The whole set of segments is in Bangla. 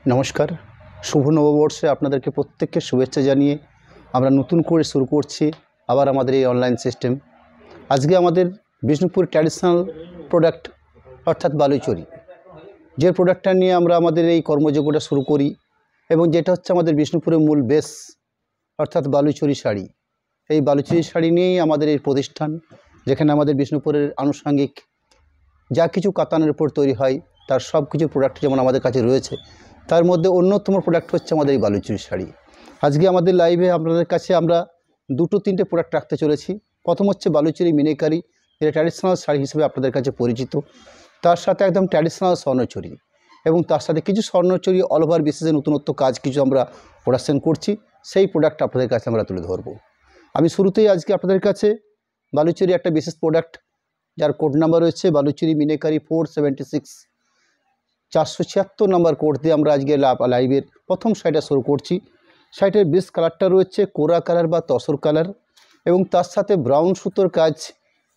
নমস্কার। শুভ নববর্ষে আপনাদেরকে প্রত্যেককে শুভেচ্ছা জানিয়ে আমরা নতুন করে শুরু করছি আবার আমাদের এই অনলাইন সিস্টেম। আজকে আমাদের বিষ্ণুপুর ট্র্যাডিশনাল প্রোডাক্ট অর্থাৎ বালুচরী, যে প্রোডাক্টটা নিয়ে আমরা আমাদের এই কর্মযজ্ঞটা শুরু করি এবং যেটা হচ্ছে আমাদের বিষ্ণুপুরের মূল বেস অর্থাৎ বালুচরী শাড়ি। এই বালুচরী শাড়ি নিয়েই আমাদের এই প্রতিষ্ঠান, যেখানে আমাদের বিষ্ণুপুরের আনুষঙ্গিক যা কিছু কাতানের উপর তৈরি হয় তার সব কিছু প্রোডাক্ট যেমন আমাদের কাছে রয়েছে, তার মধ্যে অন্যতম প্রোডাক্ট হচ্ছে আমাদের এই বালুচরী শাড়ি। আজকে আমাদের লাইভে আপনাদের কাছে আমরা দুটো তিনটে প্রোডাক্ট রাখতে চলেছি। প্রথম হচ্ছে বালুচরী মিনেকারি, যেটা ট্র্যাডিশনাল শাড়ি হিসেবে আপনাদের কাছে পরিচিত। তার সাথে একদম ট্র্যাডিশনাল স্বর্ণচরী এবং তার সাথে কিছু স্বর্ণচরী অল ওভার বিশেষে নতুনত্ব কাজ কিছু আমরা প্রোডাকশন করছি, সেই প্রোডাক্ট আপনাদের কাছে আমরা তুলে ধরব। আমি শুরুতেই আজকে আপনাদের কাছে বালুচরী একটা বিশেষ প্রোডাক্ট, যার কোড নাম্বার রয়েছে বালুচরী মিনেকারি 476, 476 নম্বর কোড দিয়ে আমরা আজকে লাইভের প্রথম শাড়িটা শুরু করছি। শাড়িটার বেস কালারটা রয়েছে কোরা কালার বা তসর কালার এবং তার সাথে ব্রাউন সুতোর কাজ।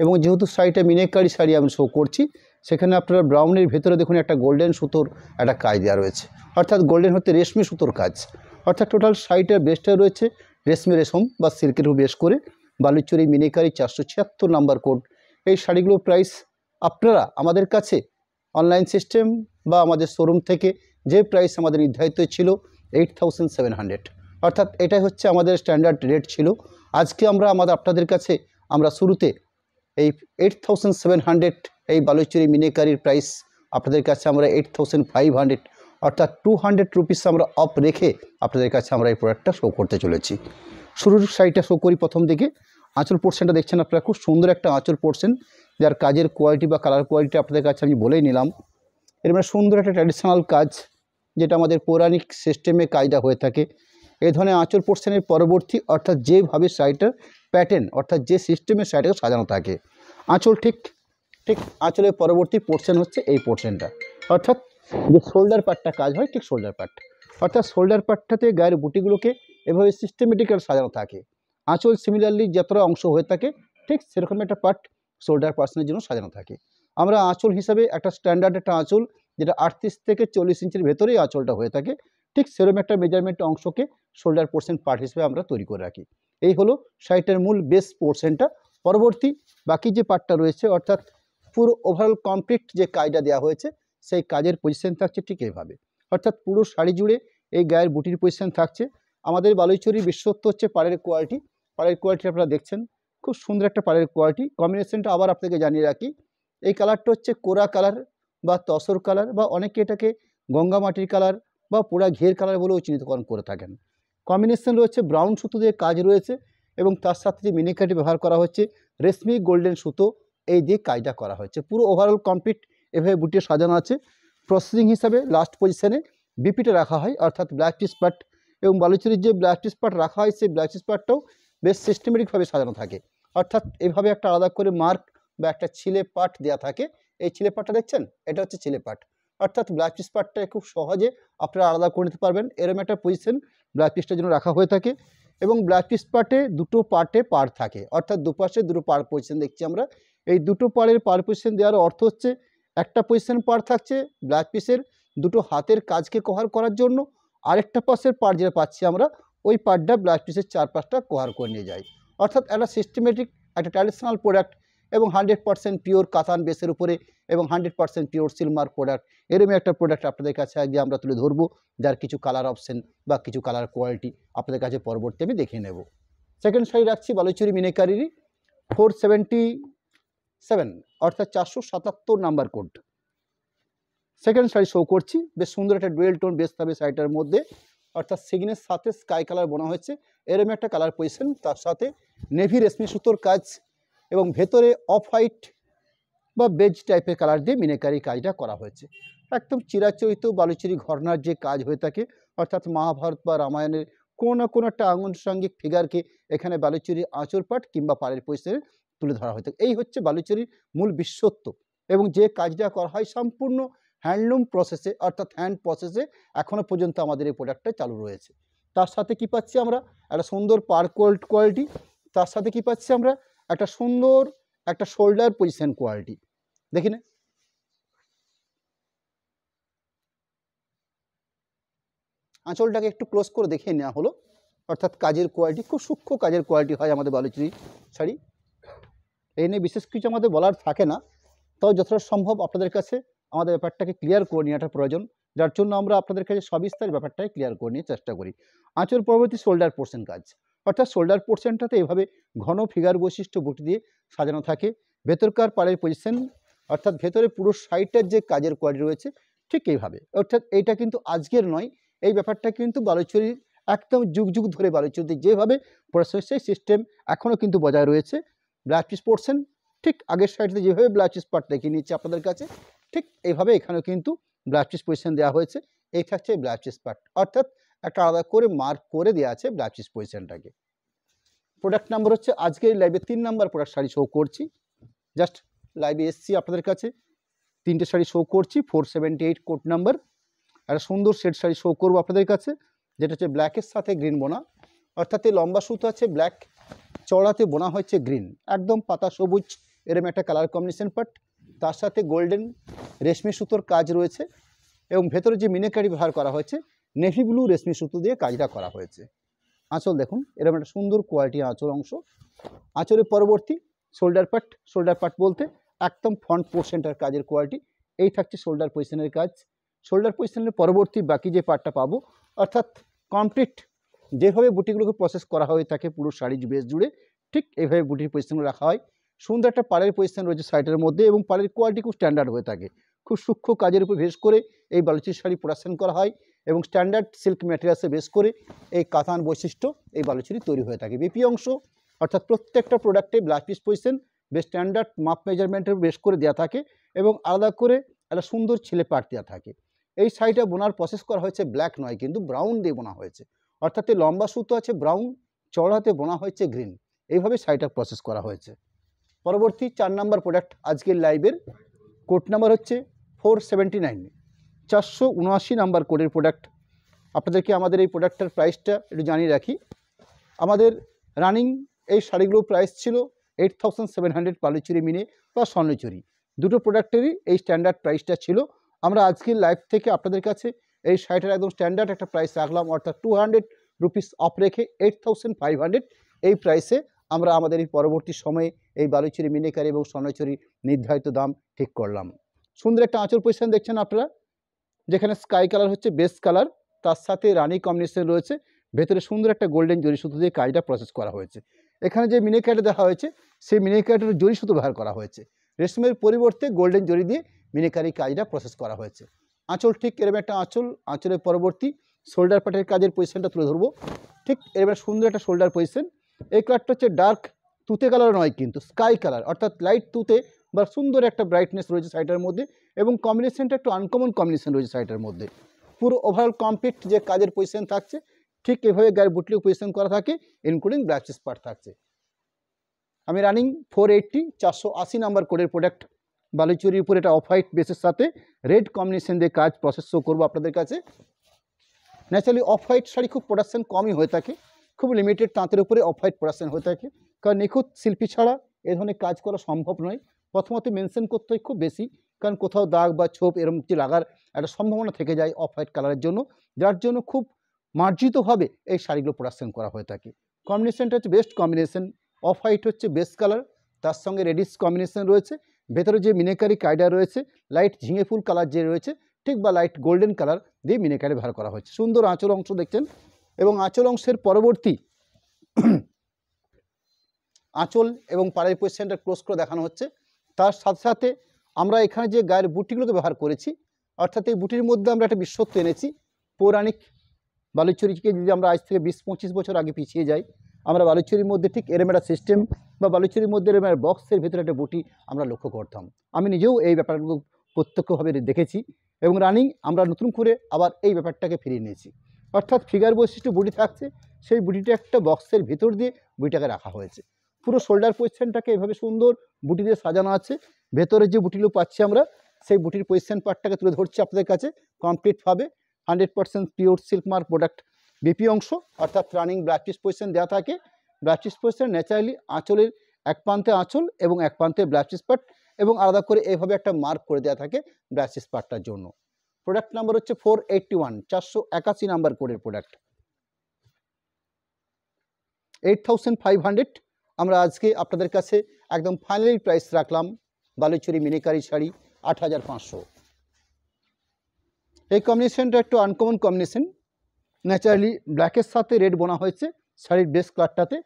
এবং যেহেতু শাড়িটা মিনেকারি শাড়ি আমি শো করছি, সেখানে আপনারা ব্রাউনের ভেতরে দেখুন একটা গোল্ডেন সুতোর একটা কাজ দেওয়া রয়েছে, অর্থাৎ গোল্ডেন হতে রেশমি সুতোর কাজ। অর্থাৎ টোটাল শাড়িটার বেসটা রয়েছে রেশম বা সিল্কের বেস করে বালুচরী মিনেকারি 476 নম্বর কোড। এই শাড়িগুলোর প্রাইস আপনারা আমাদের কাছে অনলাইন সিস্টেম বা আমাদের শোরুম থেকে যে প্রাইস আমাদের নির্ধারিত ছিল 8700, অর্থাৎ এটাই হচ্ছে আমাদের স্ট্যান্ডার্ড রেট ছিল। আজকে আমরা আপনাদের কাছে আমরা শুরুতে এই 8700 এই বালুচরী মিনেকারির প্রাইস আপনাদের কাছে আমরা 8500, অর্থাৎ 200 রুপিস আমরা অফ রেখে আপনাদের কাছে আমরা এই প্রোডাক্টটা শো করতে চলেছি। শুরুর শাড়িটা শো করি। প্রথম দিকে আঁচল পোর্শনটা দেখছেন আপনারা, খুব সুন্দর একটা আঁচল পোর্শন, যার কাজের কোয়ালিটি বা কালার কোয়ালিটি আপনাদের কাছে আমি বলেই নিলাম। এর মানে সুন্দর একটা ট্র্যাডিশনাল কাজ, যেটা আমাদের পৌরাণিক সিস্টেমে কাজটা হয়ে থাকে। এই ধরনের আঁচল পোর্শনের পরবর্তী অর্থাৎ যেভাবে শাড়িটার প্যাটার্ন অর্থাৎ যে সিস্টেমে শাড়িটাকে সাজানো থাকে, আঁচল ঠিক আঁচলের পরবর্তী পোর্শন হচ্ছে এই পোর্শনটা, অর্থাৎ যে শোল্ডার পার্টটা কাজ হয় ঠিক শোল্ডার পার্ট, অর্থাৎ শোল্ডার পার্টটাতে গায়ের বুটিগুলোকে এভাবে সিস্টেমেটিক্যাল সাজানো থাকে। আঁচল সিমিলারলি যতটা অংশ হয়ে থাকে ঠিক সেরকম একটা পার্ট শোল্ডার পার্সনের জন্য সাজানো থাকে। আমরা আঁচল হিসাবে একটা স্ট্যান্ডার্ড একটা আঁচল, যেটা 38 থেকে 40 ইঞ্চির ভেতরেই আঁচলটা হয়ে থাকে, ঠিক সেরকম একটা মেজারমেন্ট অংশকে শোল্ডার পোর্শন পার্ট হিসেবে আমরা তৈরি করে রাখি। এই হলো শাড়িটার মূল বেস পোর্শনটা। পরবর্তী বাকি যে পার্টটা রয়েছে, অর্থাৎ পুরো ওভারঅল কমপ্লিট যে কাজটা দেওয়া হয়েছে, সেই কাজের পজিশন থাকছে ঠিক এইভাবে। অর্থাৎ পুরো শাড়ি জুড়ে এই গায়ের বুটির পজিশন থাকছে। আমাদের বালুচরীর বিশেষত্ব হচ্ছে পাড়ের কোয়ালিটি। পাড়ের কোয়ালিটি আপনারা দেখছেন, খুব সুন্দর একটা পাড়ের কোয়ালিটি। কম্বিনেশনটা আবার আপনাকে জানিয়ে রাখি, এই কালারটা হচ্ছে কোরা কালার বা তসর কালার বা অনেকে এটাকে গঙ্গা মাটির কালার বা পোড়া ঘের কালার বলেও চিহ্নিতকরণ করে থাকেন। কম্বিনেশন রয়েছে ব্রাউন সুতো দিয়ে কাজ রয়েছে এবং তার সাথে যে মিনিকাটি ব্যবহার করা হচ্ছে রেশমি গোল্ডেন সুতো, এই দিয়ে কাজটা করা হয়েছে। পুরো ওভারঅল কমপ্লিট এভাবে বুটিয়ে সাজানো আছে। প্রসেসিং হিসাবে লাস্ট পজিশনে বিপিটা রাখা হয়, অর্থাৎ ব্ল্যাক পিস পার্ট, এবং বালুচরীর যে ব্ল্যাক পিস পার্ট রাখা হয় সেই ব্ল্যাক পিস পার্টটাও বেশ সিস্টেমেটিকভাবে সাজানো থাকে। অর্থাৎ এভাবে একটা আলাদা করে মার্ক বা একটা ছিলে পাট দেওয়া থাকে। এই ছিলে পাটটা দেখছেন, এটা হচ্ছে ছিলে পাট, অর্থাৎ ব্ল্যাক পিস পাটটা খুব সহজে আপনারা আলাদা করে নিতে পারবেন। এরকম একটা পজিশন ব্ল্যাক পিসটার জন্য রাখা হয়ে থাকে। এবং ব্ল্যাক পিস পার্টে দুটো পার্টে পার থাকে, অর্থাৎ দুপাশে দুটো পার পজিশন দেখছি আমরা। এই দুটো পাড়ের পার পজিশন দেওয়ার অর্থ হচ্ছে একটা পজিশন পার থাকছে ব্ল্যাক পিসের দুটো হাতের কাজকে কভার করার জন্য, আরেকটা পাশের পার্ট যেটা পাচ্ছি আমরা ওই পার্টটা ব্ল্যাক পিসের চারপাশটা কভার করে নিয়ে যায়। অর্থাৎ একটা সিস্টেমেটিক একটা ট্র্যাডিশনাল প্রোডাক্ট এবং 100% পিওর কাতান বেসের উপরে এবং 100% পিওর সিলমার্ক প্রোডাক্ট, এরকম একটা প্রোডাক্ট আপনাদের কাছে আজকে আমরা তুলে ধরবো, যার কিছু কালার অপশন বা কিছু কালার কোয়ালিটি আপনাদের কাছে পরবর্তী আমি দেখিয়ে নেব। সেকেন্ড শাড়ি রাখছি বালুচরী মিনেকারিরই 477, অর্থাৎ 477 number code. Second sari show করছি, বেশ সুন্দর একটা ডুয়েল টোন বেস থাকবে শাড়িটার মধ্যে, অর্থাৎ সিগনের সাথে স্কাই কালার বোনা হয়েছে, এরকম একটা কালার পজিশন, তার সাথে নেভি রেশমি সুতোর কাজ এবং ভেতরে অফ হোয়াইট বা বেজ টাইপের কালার দিয়ে মিনেকারি কাজটা করা হয়েছে। একদম চিরাচরিত বালুচরী ঘরানার যে কাজ হয়ে থাকে, অর্থাৎ মহাভারত বা রামায়ণের কোনো না কোনো একটা আনুষঙ্গিক ফিগারকে এখানে বালুচরীর আঁচল পাট কিংবা পাড়ের পজিশনে তুলে ধরা হয়ে থাকে। এই হচ্ছে বালুচরীর মূল বিশেষত্ব। এবং যে কাজটা করা হয় সম্পূর্ণ হ্যান্ডলুম প্রসেসে, অর্থাৎ হ্যান্ড প্রসেসে এখনও পর্যন্ত আমাদের এই প্রোডাক্টটা চালু রয়েছে। তার সাথে কি পাচ্ছি আমরা, একটা সুন্দর পার কোয়ালিটি, তার সাথে কি পাচ্ছি আমরা, একটা সুন্দর একটা শোল্ডার পজিশন কোয়ালিটি। দেখি না, আঁচলটাকে একটু ক্লোজ করে দেখিয়ে নেওয়া হলো। অর্থাৎ কাজের কোয়ালিটি খুব সূক্ষ্ম কাজের কোয়ালিটি হয় আমাদের বালুচরী শাড়ি। এই নিয়ে বিশেষ কিছু আমাদের বলার থাকে না, তাও যতটা সম্ভব আপনাদের কাছে আমাদের ব্যাপারটাকে ক্লিয়ার করে নেওয়াটা প্রয়োজন, যার জন্য আমরা আপনাদের কাছে সবিস্তার ব্যাপারটাকে ক্লিয়ার করে নিয়ে চেষ্টা করি। আঁচল পরবর্তী শোল্ডার পোর্শন কাজ, অর্থাৎ শোল্ডার পোর্শনটাতে এভাবে ঘন ফিগার বৈশিষ্ট্য বুটি দিয়ে সাজানো থাকে। ভেতরকার পাড়ের পজিশন, অর্থাৎ ভেতরে পুরো সাইডটার যে কাজের কোয়ালিটি রয়েছে ঠিক এইভাবে। অর্থাৎ এইটা কিন্তু আজকের নয়, এই ব্যাপারটা কিন্তু বালুচরীর একদম যুগ যুগ ধরে বালুচরীতে যেভাবে প্রসেস সিস্টেম এখনও কিন্তু বজায় রয়েছে। ব্লাউজ পিস পোর্শন ঠিক আগের সাইডে যেভাবে ব্লাউজ পিস পার্ট দেখিয়ে নিচ্ছে আপনাদের কাছে, ঠিক এইভাবে এখানেও কিন্তু ব্লাউজ পিস পজিশন দেওয়া হয়েছে। এই থাকছে ব্লাউজ পিস পার্ট, অর্থাৎ একটা আলাদা করে মার্ক করে দেওয়া আছে ব্লাউজ পিস পজিশনটাকে। প্রোডাক্ট নাম্বার হচ্ছে আজকে লাইভে 3 নাম্বার প্রোডাক্ট শাড়ি শো করছি। জাস্ট লাইভে এসছি আপনাদের কাছে, 3টে শাড়ি শো করছি। 478 কোড নাম্বার, একটা সুন্দর সেট শাড়ি শো করবো আপনাদের কাছে, যেটা হচ্ছে ব্ল্যাকের সাথে গ্রিন বোনা। অর্থাৎ এই লম্বা সুতো আছে ব্ল্যাক, চড়াতে বোনা হয়েছে গ্রিন, একদম পাতা সবুজ এরম একটা কালার কম্বিনেশন পার্ট। তার সাথে গোল্ডেন রেশমি সুতোর কাজ রয়েছে এবং ভেতরে যে মিনেকারি ব্যবহার করা হয়েছে নেভি ব্লু রেশমি সুতো দিয়ে কাজটা করা হয়েছে। আঁচল দেখুন এরকম একটা সুন্দর কোয়ালিটি আঁচল অংশ। আঁচলের পরবর্তী শোল্ডার পার্ট, শোল্ডার পার্ট বলতে একদম ফ্রন্ট পোর্শনটার কাজের কোয়ালিটি। এই থাকছে শোল্ডার পজিশনের কাজ। শোল্ডার পজিশনের পরবর্তী বাকি যে পার্টটা পাবো, অর্থাৎ কমপ্লিট যেভাবে বুটিগুলোকে প্রসেস করা হয়ে থাকে পুরো শাড়ি বেস জুড়ে, ঠিক এইভাবে বুটির পজিশনগুলো রাখা হয়। সুন্দর একটা পাড়ের পজিশন রয়েছে সাইডের মধ্যে এবং পাড়ের কোয়ালিটি খুব স্ট্যান্ডার্ড হয়ে থাকে। খুব সূক্ষ্ম কাজের উপর বেস করে এই বালুচরী শাড়ি প্রোডাকশন করা হয় এবং স্ট্যান্ডার্ড সিল্ক ম্যাটেরিয়ালসে বেস করে এই কাতান বৈশিষ্ট্য এই বালুচরী তৈরি হয়ে থাকে। বিপি অংশ, অর্থাৎ প্রত্যেকটা প্রোডাক্টে ব্লাউজ পিস পজিশন বেশ স্ট্যান্ডার্ড মাপ মেজারমেন্টের বেস করে দেওয়া থাকে এবং আলাদা করে একটা সুন্দর ছেলে পাট দেওয়া থাকে। এই শাড়িটা বোনার প্রসেস করা হয়েছে ব্ল্যাক নয়, কিন্তু ব্রাউন দিয়ে বোনা হয়েছে। অর্থাৎ এই লম্বা সুতো আছে ব্রাউন, চড়াতে বোনা হয়েছে গ্রিন, এইভাবে শাড়িটা প্রসেস করা হয়েছে। পরবর্তী 4 নাম্বার প্রোডাক্ট আজকের লাইভের কোড নাম্বার হচ্ছে 479, 479 নাম্বার কোডের প্রোডাক্ট। আপনাদেরকে আমাদের এই প্রোডাক্টটার প্রাইসটা একটু জানিয়ে রাখি। আমাদের রানিং এই শাড়িগুলোর প্রাইস ছিল 8700 বালুচরী মিনে বা স্বর্ণচুরি, দুটো প্রোডাক্টেরই এই স্ট্যান্ডার্ড প্রাইসটা ছিল। আমরা আজকের লাইভ থেকে আপনাদের কাছে এই শাড়িটার একদম স্ট্যান্ডার্ড একটা প্রাইস রাখলাম, অর্থাৎ 200 রুপিস অফ রেখে 8500 এই প্রাইসে আমরা আমাদের এই পরবর্তী সময়ে এই বালুচরী মিনেকারি এবং স্বর্ণচুরি নির্ধারিত দাম ঠিক করলাম। সুন্দর একটা আঁচল পজিশন দেখছেন আপনারা, যেখানে স্কাই কালার হচ্ছে বেস কালার, তার সাথে রানি কম্বিনেশন রয়েছে। ভেতরে সুন্দর একটা গোল্ডেন জরি সুতো দিয়ে কাজটা প্রসেস করা হয়েছে। এখানে যে মিনেকারিটা দেখা হয়েছে সেই মিনেকারিটার জরি সুতো ব্যবহার করা হয়েছে, রেশমের পরিবর্তে গোল্ডেন জরি দিয়ে মিনেকারি কাজটা প্রসেস করা হয়েছে। আঁচল ঠিক এরকম একটা আঁচল, আঁচলের পরবর্তী শোল্ডার পার্টের কাজের পজিশনটা তুলে ধরবো। ঠিক এরকম সুন্দর একটা শোল্ডার পজিশন। এই কালারটা হচ্ছে ডার্ক তুতে কালার নয়, কিন্তু স্কাই কালার, অর্থাৎ লাইট তুতে বা সুন্দর একটা ব্রাইটনেস রয়েছে শাড়িটার মধ্যে এবং কম্বিনেশনটা একটু আনকমন কম্বিনেশন রয়েছে শাড়িটার মধ্যে। পুরো ওভারঅল কমপ্লিট যে কাজের পজিশন থাকছে ঠিক এভাবে গায়ের বুটলিও পজিশন করা থাকে, ইনক্লুডিং ব্লাউজ পিস পার্ট থাকছে। আমি রানিং 480, 480 নাম্বার কোডের প্রোডাক্ট বালুচরীর উপর এটা অফ হোয়াইট বেসের সাথে রেড কম্বিনেশন দিয়ে কাজ প্রসেস শো করবো আপনাদের কাছে। ন্যাচারালি অফ হোয়াইট শাড়ি খুব প্রোডাকশন কমই হয়ে থাকে, খুব লিমিটেড তাঁতের উপরে অফ হোয়াইট প্রোডাকশন হয়ে থাকে, কারণ নিখুঁত শিল্পী ছাড়া এ ধরনের কাজ করা সম্ভব নয়। প্রথমত মেনশন করতে হয় খুব বেশি, কারণ কোথাও দাগ বা ছোপ এরকম কিছু লাগার একটা সম্ভাবনা থেকে যায় অফ হোয়াইট কালারের জন্য, যার জন্য খুব মার্জিতভাবে এই শাড়িগুলো প্রোডাকশন করা হয়ে থাকে। কম্বিনেশনটা হচ্ছে বেস্ট কম্বিনেশন, অফ হোয়াইট হচ্ছে বেস্ট কালার, তার সঙ্গে রেডিশ কম্বিনেশন রয়েছে। ভেতরে যে মিনেকারি কায়দা রয়েছে লাইট ঝিঙে ফুল কালার যে রয়েছে ঠিক বা লাইট গোল্ডেন কালার দিয়ে মিনেকারি ব্যবহার করা হয়েছে। সুন্দর আঁচল অংশ দেখছেন এবং আঁচল অংশের পরবর্তী আঁচল এবং পাড়ের পজিশনটা ক্লোজ করে দেখানো হচ্ছে। তার সাথে সাথে আমরা এখানে যে গায়ের বুটিগুলোকে ব্যবহার করেছি, অর্থাৎ এই বুটির মধ্যে আমরা একটা বিশ্বত্ব এনেছি। পৌরাণিক বালুচরীকে যদি আমরা আজ থেকে 20-25 বছর আগে পিছিয়ে যাই, আমরা বালুচরীর মধ্যে ঠিক এরম একটা সিস্টেম বা বালুচরীর মধ্যে এরম একটা বক্সের ভেতরে একটা বুটি আমরা লক্ষ্য করতাম। আমি নিজেও এই ব্যাপারগুলো প্রত্যক্ষভাবে দেখেছি এবং রানিং আমরা নতুন করে আবার এই ব্যাপারটাকে ফিরিয়ে নিয়েছি। অর্থাৎ ফিগার বৈশিষ্ট্য বুটি থাকছে, সেই বুটিটা একটা বক্সের ভেতর দিয়ে বুটিটাকে রাখা হয়েছে। পুরো শোল্ডার পজিশনটাকে এভাবে সুন্দর বুটি দিয়ে সাজানো আছে। ভেতরে যে বুটিগুলো পাচ্ছি আমরা সেই বুটির পজিশন পার্টটাকে তুলে ধরছি আপনাদের কাছে কমপ্লিটভাবে। 100% pure silk mark product BP অংশ, অর্থাৎ রানিং ব্লাউজ পিস পজিশন দেওয়া থাকে। ব্লাউজ পিস পজিশন ন্যাচারালি আঁচলের এক প্রান্তে আঁচল এবং এক প্রান্তে ব্লাউজ পিস পার্ট এবং আলাদা করে এইভাবে একটা মার্ক করে দেওয়া থাকে ব্লাউজ পিস পার্টটার জন্য। প্রোডাক্ট নাম্বার হচ্ছে 481, 481 নাম্বার কোডের প্রোডাক্ট। 8500 আমরা আজকে আপনাদের কাছে একদম ফাইনালি প্রাইস রাখলাম বালুচরি মিনিকারি শাড়ি 8500। এই কম্বিনেশনটা একটু আনকমন কম্বিনেশন, ন্যাচারালি ব্ল্যাকের সাথে রেড বোনা হয়েছে শাড়ির বেস কালারটাতে,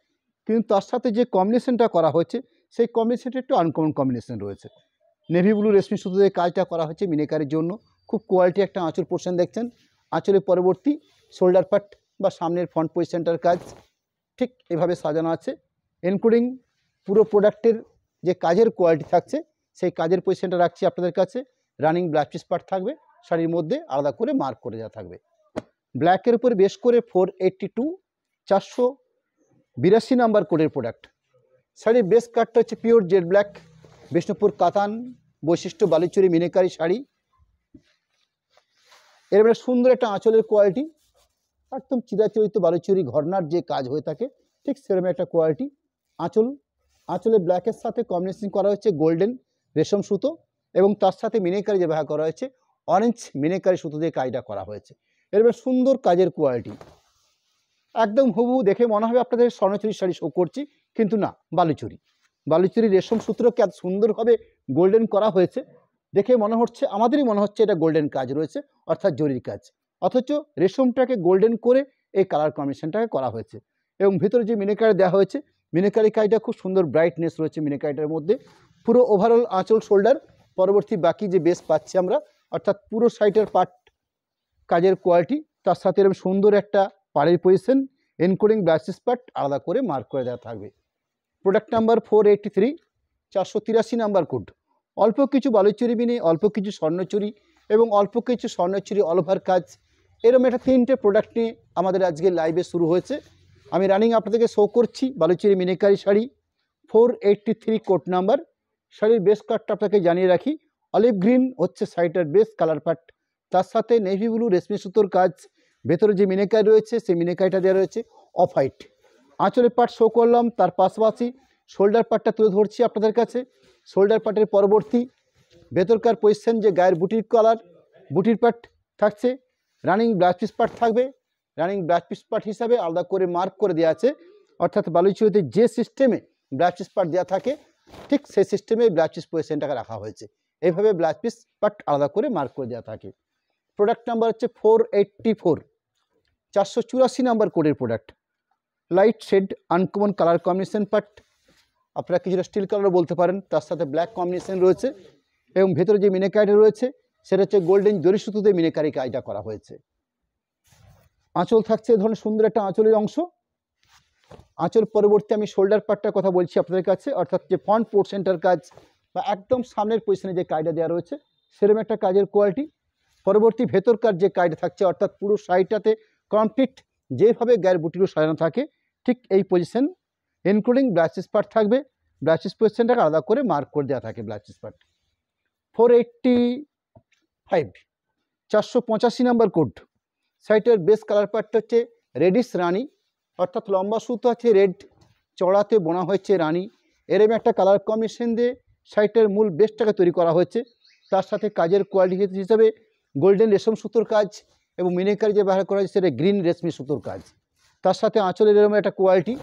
কিন্তু তার সাথে যে কম্বিনেশনটা করা হয়েছে সেই কম্বিনেশনটা একটু আনকমন কম্বিনেশন রয়েছে। নেভি ব্লু রেশমি সুতো দিয়ে কাজটা করা হয়েছে মিনিকারির জন্য, খুব কোয়ালিটি একটা আঁচল পোর্শন দেখছেন। আঁচলের পরবর্তী শোল্ডার পার্ট বা সামনের ফ্রন্ট পজিশনটার কাজ ঠিক এভাবে সাজানো আছে, ইনক্লুডিং পুরো প্রোডাক্টের যে কাজের কোয়ালিটি থাকছে সেই কাজের পজিশনটা রাখছি আপনাদের কাছে। রানিং ব্ল্যাক পিস পার্ট থাকবে শাড়ির মধ্যে, আলাদা করে মার্ক করে দেওয়া থাকবে। ব্ল্যাকের উপরে বেশ করে 482, 482 নাম্বার কোডের প্রোডাক্ট। শাড়ির বেস কাটটা হচ্ছে পিওর জেড ব্ল্যাক, বিষ্ণুপুর কাতান বৈশিষ্ট্য বালুচরি মিনিকারি শাড়ি। এর মানে সুন্দর একটা আঁচলের কোয়ালিটি, একদম চিরাচরিত বালুচরি ঘরনার যে কাজ হয়ে থাকে ঠিক সেরকম একটা কোয়ালিটি। আঁচলে ব্ল্যাকের সাথে কম্বিনেশন করা হচ্ছে গোল্ডেন রেশম সুতো, এবং তার সাথে মিনিকারি যে ব্যবহার করা হয়েছে অরেঞ্জ মিনিকারি সুতো দিয়ে কাজটা করা হয়েছে। এর মানে সুন্দর কাজের কোয়ালিটি, একদম হুবহু দেখে মনে হবে আপনাদের স্বর্ণচুরি শাড়ি শো করছি, কিন্তু না, বালুচরি রেশম সূত্রকে এত সুন্দরভাবে গোল্ডেন করা হয়েছে, দেখে মনে হচ্ছে, আমাদেরই মনে হচ্ছে এটা গোল্ডেন কাজ রয়েছে, অর্থাৎ জরির কাজ, অথচ রেশমটাকে গোল্ডেন করে এই কালার কম্বিনেশনটাকে করা হয়েছে। এবং ভিতরে যে মিনিকারি দেওয়া হয়েছে, মিনিকারি কাজটা খুব সুন্দর ব্রাইটনেস রয়েছে মিনিকারিটার মধ্যে। পুরো ওভারঅল আঁচল শোল্ডার পরবর্তী বাকি যে বেস পাচ্ছি আমরা, অর্থাৎ পুরো সাইডের পার্ট কাজের কোয়ালিটি, তার সাথে এরকম সুন্দর একটা পাড়ের পজিশন ইনক্লুডিং ব্লাউজ পার্ট আলাদা করে মার্ক করে দেওয়া থাকবে। Product number 483, 483 number code. অল্প কিছু বালুচরি বিনে, অল্প কিছু স্বর্ণচুরি এবং অল্প কিছু স্বর্ণচুরি অল ওভার কাজ, এরকম একটা 3টে প্রোডাক্ট নিয়ে আমাদের আজকে লাইভে শুরু হয়েছে। আমি রানিং আপনাদেরকে শো করছি বালুচরি মিনিকারি শাড়ি 483 কোড নাম্বার। শাড়ির বেস কাটটা আপনাকে জানিয়ে রাখি, অলিভ গ্রিন হচ্ছে সাইডের বেস কালার পার্ট, তার সাথে নেভি ব্লু রেশমি সুতোর কাজ, ভেতরে যে মিনিকারি রয়েছে সেই মিনিকারিটা দেওয়া রয়েছে অফ হোয়াইট। আঁচলের পার্ট শো করলাম, তার পাশাপাশি শোল্ডার পার্টটা তুলে ধরছি আপনাদের কাছে। শোল্ডার পার্টের পরবর্তী ভেতরকার পজিশন যে গায়ের বুটির কালার, বুটির পার্ট থাকছে, রানিং ব্লাউজ পিস পার্ট থাকবে। রানিং ব্লাউজ পিস পার্ট হিসাবে আলাদা করে মার্ক করে দেওয়া আছে, অর্থাৎ বালুচরিতে যে সিস্টেমে ব্লাউজ পিস পার্ট দেওয়া থাকে ঠিক সেই সিস্টেমে ব্লাউজ পিস পজিশনটাকে রাখা হয়েছে। এইভাবে ব্লাউজ পিস পার্ট আলাদা করে মার্ক করে দেওয়া থাকে। প্রোডাক্ট নাম্বার হচ্ছে 484, 484 নাম্বার কোডের product. Light shade uncommon colour combination part, আপনারা কিছুটা স্টিল কালারও বলতে পারেন, তার সাথে ব্ল্যাক কম্বিনেশন রয়েছে, এবং ভেতরে যে মিনিকারিটা রয়েছে সেটা হচ্ছে গোল্ডেন জরি সুতোতে মিনিকারি কাজটা করা হয়েছে। আঁচল থাকছে এ ধরনের সুন্দর একটা আঁচলের অংশ। আঁচল পরবর্তী আমি শোল্ডার পার্টটার কথা বলছি আপনাদের কাছে, অর্থাৎ যে ফ্রন্ট পোর্শনটার কাজ বা একদম সামনের পজিশনে যে কাজটা দেওয়া রয়েছে সেরকম একটা কাজের কোয়ালিটি। পরবর্তী ভেতরকার যে কাজটা থাকছে, অর্থাৎ পুরো শাড়িটাতে কমপ্লিট যেভাবে গায়ের বুটিগুলো সাজানো থাকে ঠিক এই position including blouse piece part থাকবে। ব্লাউজ পিস পজিশনটাকে আলাদা করে মার্ক করে দেওয়া থাকে blouse piece part. 485, 485 number code. শাড়িটার বেস কালার পার্টটা হচ্ছে রেডিশ রানি, অর্থাৎ লম্বা সুতো আছে রেড, চড়াতে বোনা হয়েছে রানি। এরকম একটা কালার কম্বিনেশন দিয়ে শাড়িটার মূল বেসটাকে তৈরি করা হয়েছে। তার সাথে কাজের কোয়ালিটি হিসাবে গোল্ডেন রেশম সুতোর কাজ এবং মিনিকারি যে ব্যবহার করা হয়েছে সেটা গ্রিন রেশমি সুতোর কাজ। তার সাথে আঁচলের এরকম একটা কোয়ালিটি,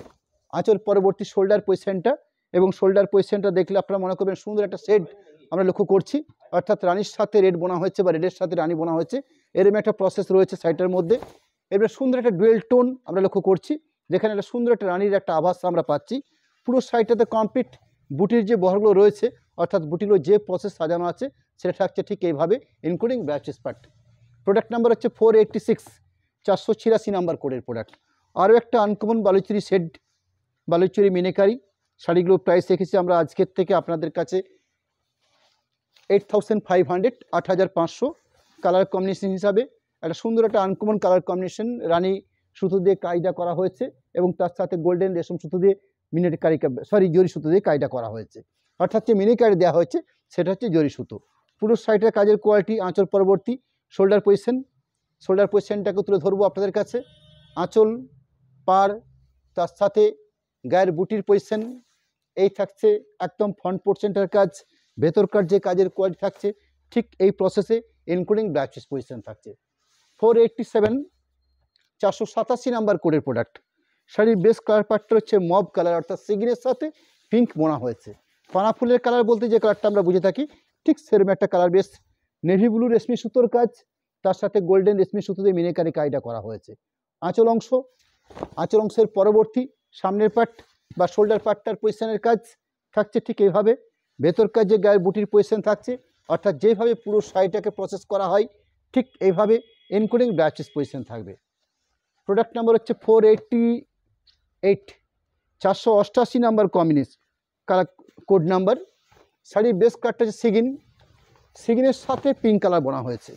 আঁচল পরবর্তী শোল্ডার পজিশনটা, এবং শোল্ডার পজিশনটা দেখলে আপনারা মনে করবেন সুন্দর একটা শেড আমরা লক্ষ্য করছি, অর্থাৎ রানির সাথে রেড বোনা হয়েছে বা রেডের সাথে রানি বোনা হয়েছে, এরকম একটা প্রসেস রয়েছে শাড়িটার মধ্যে। এবার সুন্দর একটা ডুয়েল টোন আমরা লক্ষ্য করছি, যেখানে একটা সুন্দর একটা রানির একটা আভাস আমরা পাচ্ছি। পুরো শাড়িটাতে কমপ্লিট বুটির যে বহরগুলো রয়েছে, অর্থাৎ বুটিগুলো যে প্রসেস সাজানো আছে সেটা থাকছে ঠিক এইভাবে including blouse piece part. Product number হচ্ছে 486, 486 নাম্বার কোডের প্রোডাক্ট। আরও একটা আনকমন বালুচরি শেড, বালুচরি মিনিকারি শাড়িগুলোর প্রাইস রেখেছি আমরা আজকের থেকে আপনাদের কাছে 8500, 8500 কালার কম্বিনেশন হিসাবে। একটা সুন্দর একটা আনকমন কালার কম্বিনেশন, রানি সুতো দিয়ে কাজটা করা হয়েছে এবং তার সাথে গোল্ডেন রেশম সুতো দিয়ে জরি সুতো দিয়ে কাজটা করা হয়েছে, অর্থাৎ যে মিনিকারি দেওয়া হয়েছে সেটা হচ্ছে জরি সুতো। পুরো সাইডের কাজের কোয়ালিটি, আঁচল পরবর্তী শোল্ডার পজিশনটাকে তুলে ধরবো আপনাদের কাছে। আঁচল পার, তার সাথে গায়ের বুটির পজিশন, এই থাকছে একদম ফ্রন্ট পোর্শনটার কাজ, ভেতরকার যে কাজের কোয়ালিটি থাকছে ঠিক এই প্রসেসে ইনক্লুডিং ব্লাউজ পিস পজিশন থাকছে। 487 487 নাম্বার কোডের প্রোডাক্ট। শাড়ির বেস কালার পার্টটা হচ্ছে মব কালার, অর্থাৎ সিগিনের সাথে পিঙ্ক বোনা হয়েছে। পানা ফুলের কালার বলতে যে কালারটা আমরা বুঝে থাকি ঠিক সেরকম একটা কালার, বেস নেভি ব্লু রেশমি সুতোর কাজ, তার সাথে গোল্ডেন রেশমি সুতো দিয়ে মিনেকারি কাজটা করা হয়েছে। আঁচল অংশের পরবর্তী সামনের পার্ট বা শোল্ডার পার্টটার পজিশনের কাজ থাকছে ঠিক এইভাবে। ভেতর কাজ যে গায়ের বুটির পজিশন থাকছে, অর্থাৎ যেভাবে পুরো শাড়িটাকে প্রসেস করা হয় ঠিক এইভাবে ইনক্লুডিং ব্লাউজ পিস পজিশন থাকবে। প্রোডাক্ট নাম্বার হচ্ছে 488 488 number combination colour code number. শাড়ির বেস কালারটা হচ্ছে সিগিনের সাথে পিঙ্ক কালার বোনা হয়েছে।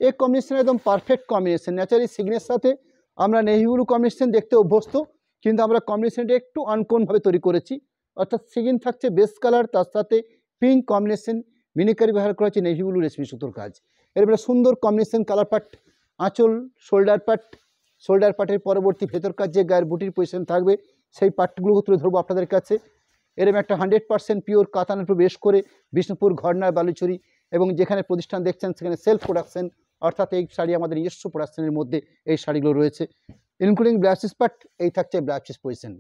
এই কম্বিনেশন একদম পারফেক্ট কম্বিনেশন। ন্যাচারালি সিগিনের সাথে আমরা নেভি ব্লু কম্বিনেশন দেখতে অভ্যস্ত, কিন্তু আমরা কম্বিনেশনটা একটু আনকমনভাবে তৈরি করেছি, অর্থাৎ সিগিন থাকছে বেস কালার, তার সাথে পিঙ্ক কম্বিনেশন মিনিকারি ব্যবহার করা হচ্ছে নেভি ব্লু রেশমি সুতোর কাজ। এরপরে সুন্দর কম্বিনেশন কালার পার্ট, আঁচল শোল্ডার পার্টের পরবর্তী ভেতর কাজ যে গায়ের বুটির পজিশন থাকবে সেই পার্টগুলো তুলে ধরবো আপনাদের কাছে। এরকম একটা 100% পিওর কাতানের উপর বেশ করে বিষ্ণুপুর ঘরনার বালুচুরি এবং যেখানে প্রতিষ্ঠান দেখছেন সেখানে সেলফ প্রোডাকশন, অর্থাৎ এই শাড়ি আমাদের নিজস্ব প্রোডাকশনের মধ্যে এই শাড়িগুলো রয়েছে ইনক্লুডিং ব্লাউজ পিস পার্ট। এই থাকছে ব্লাউজ পিস পজিশন।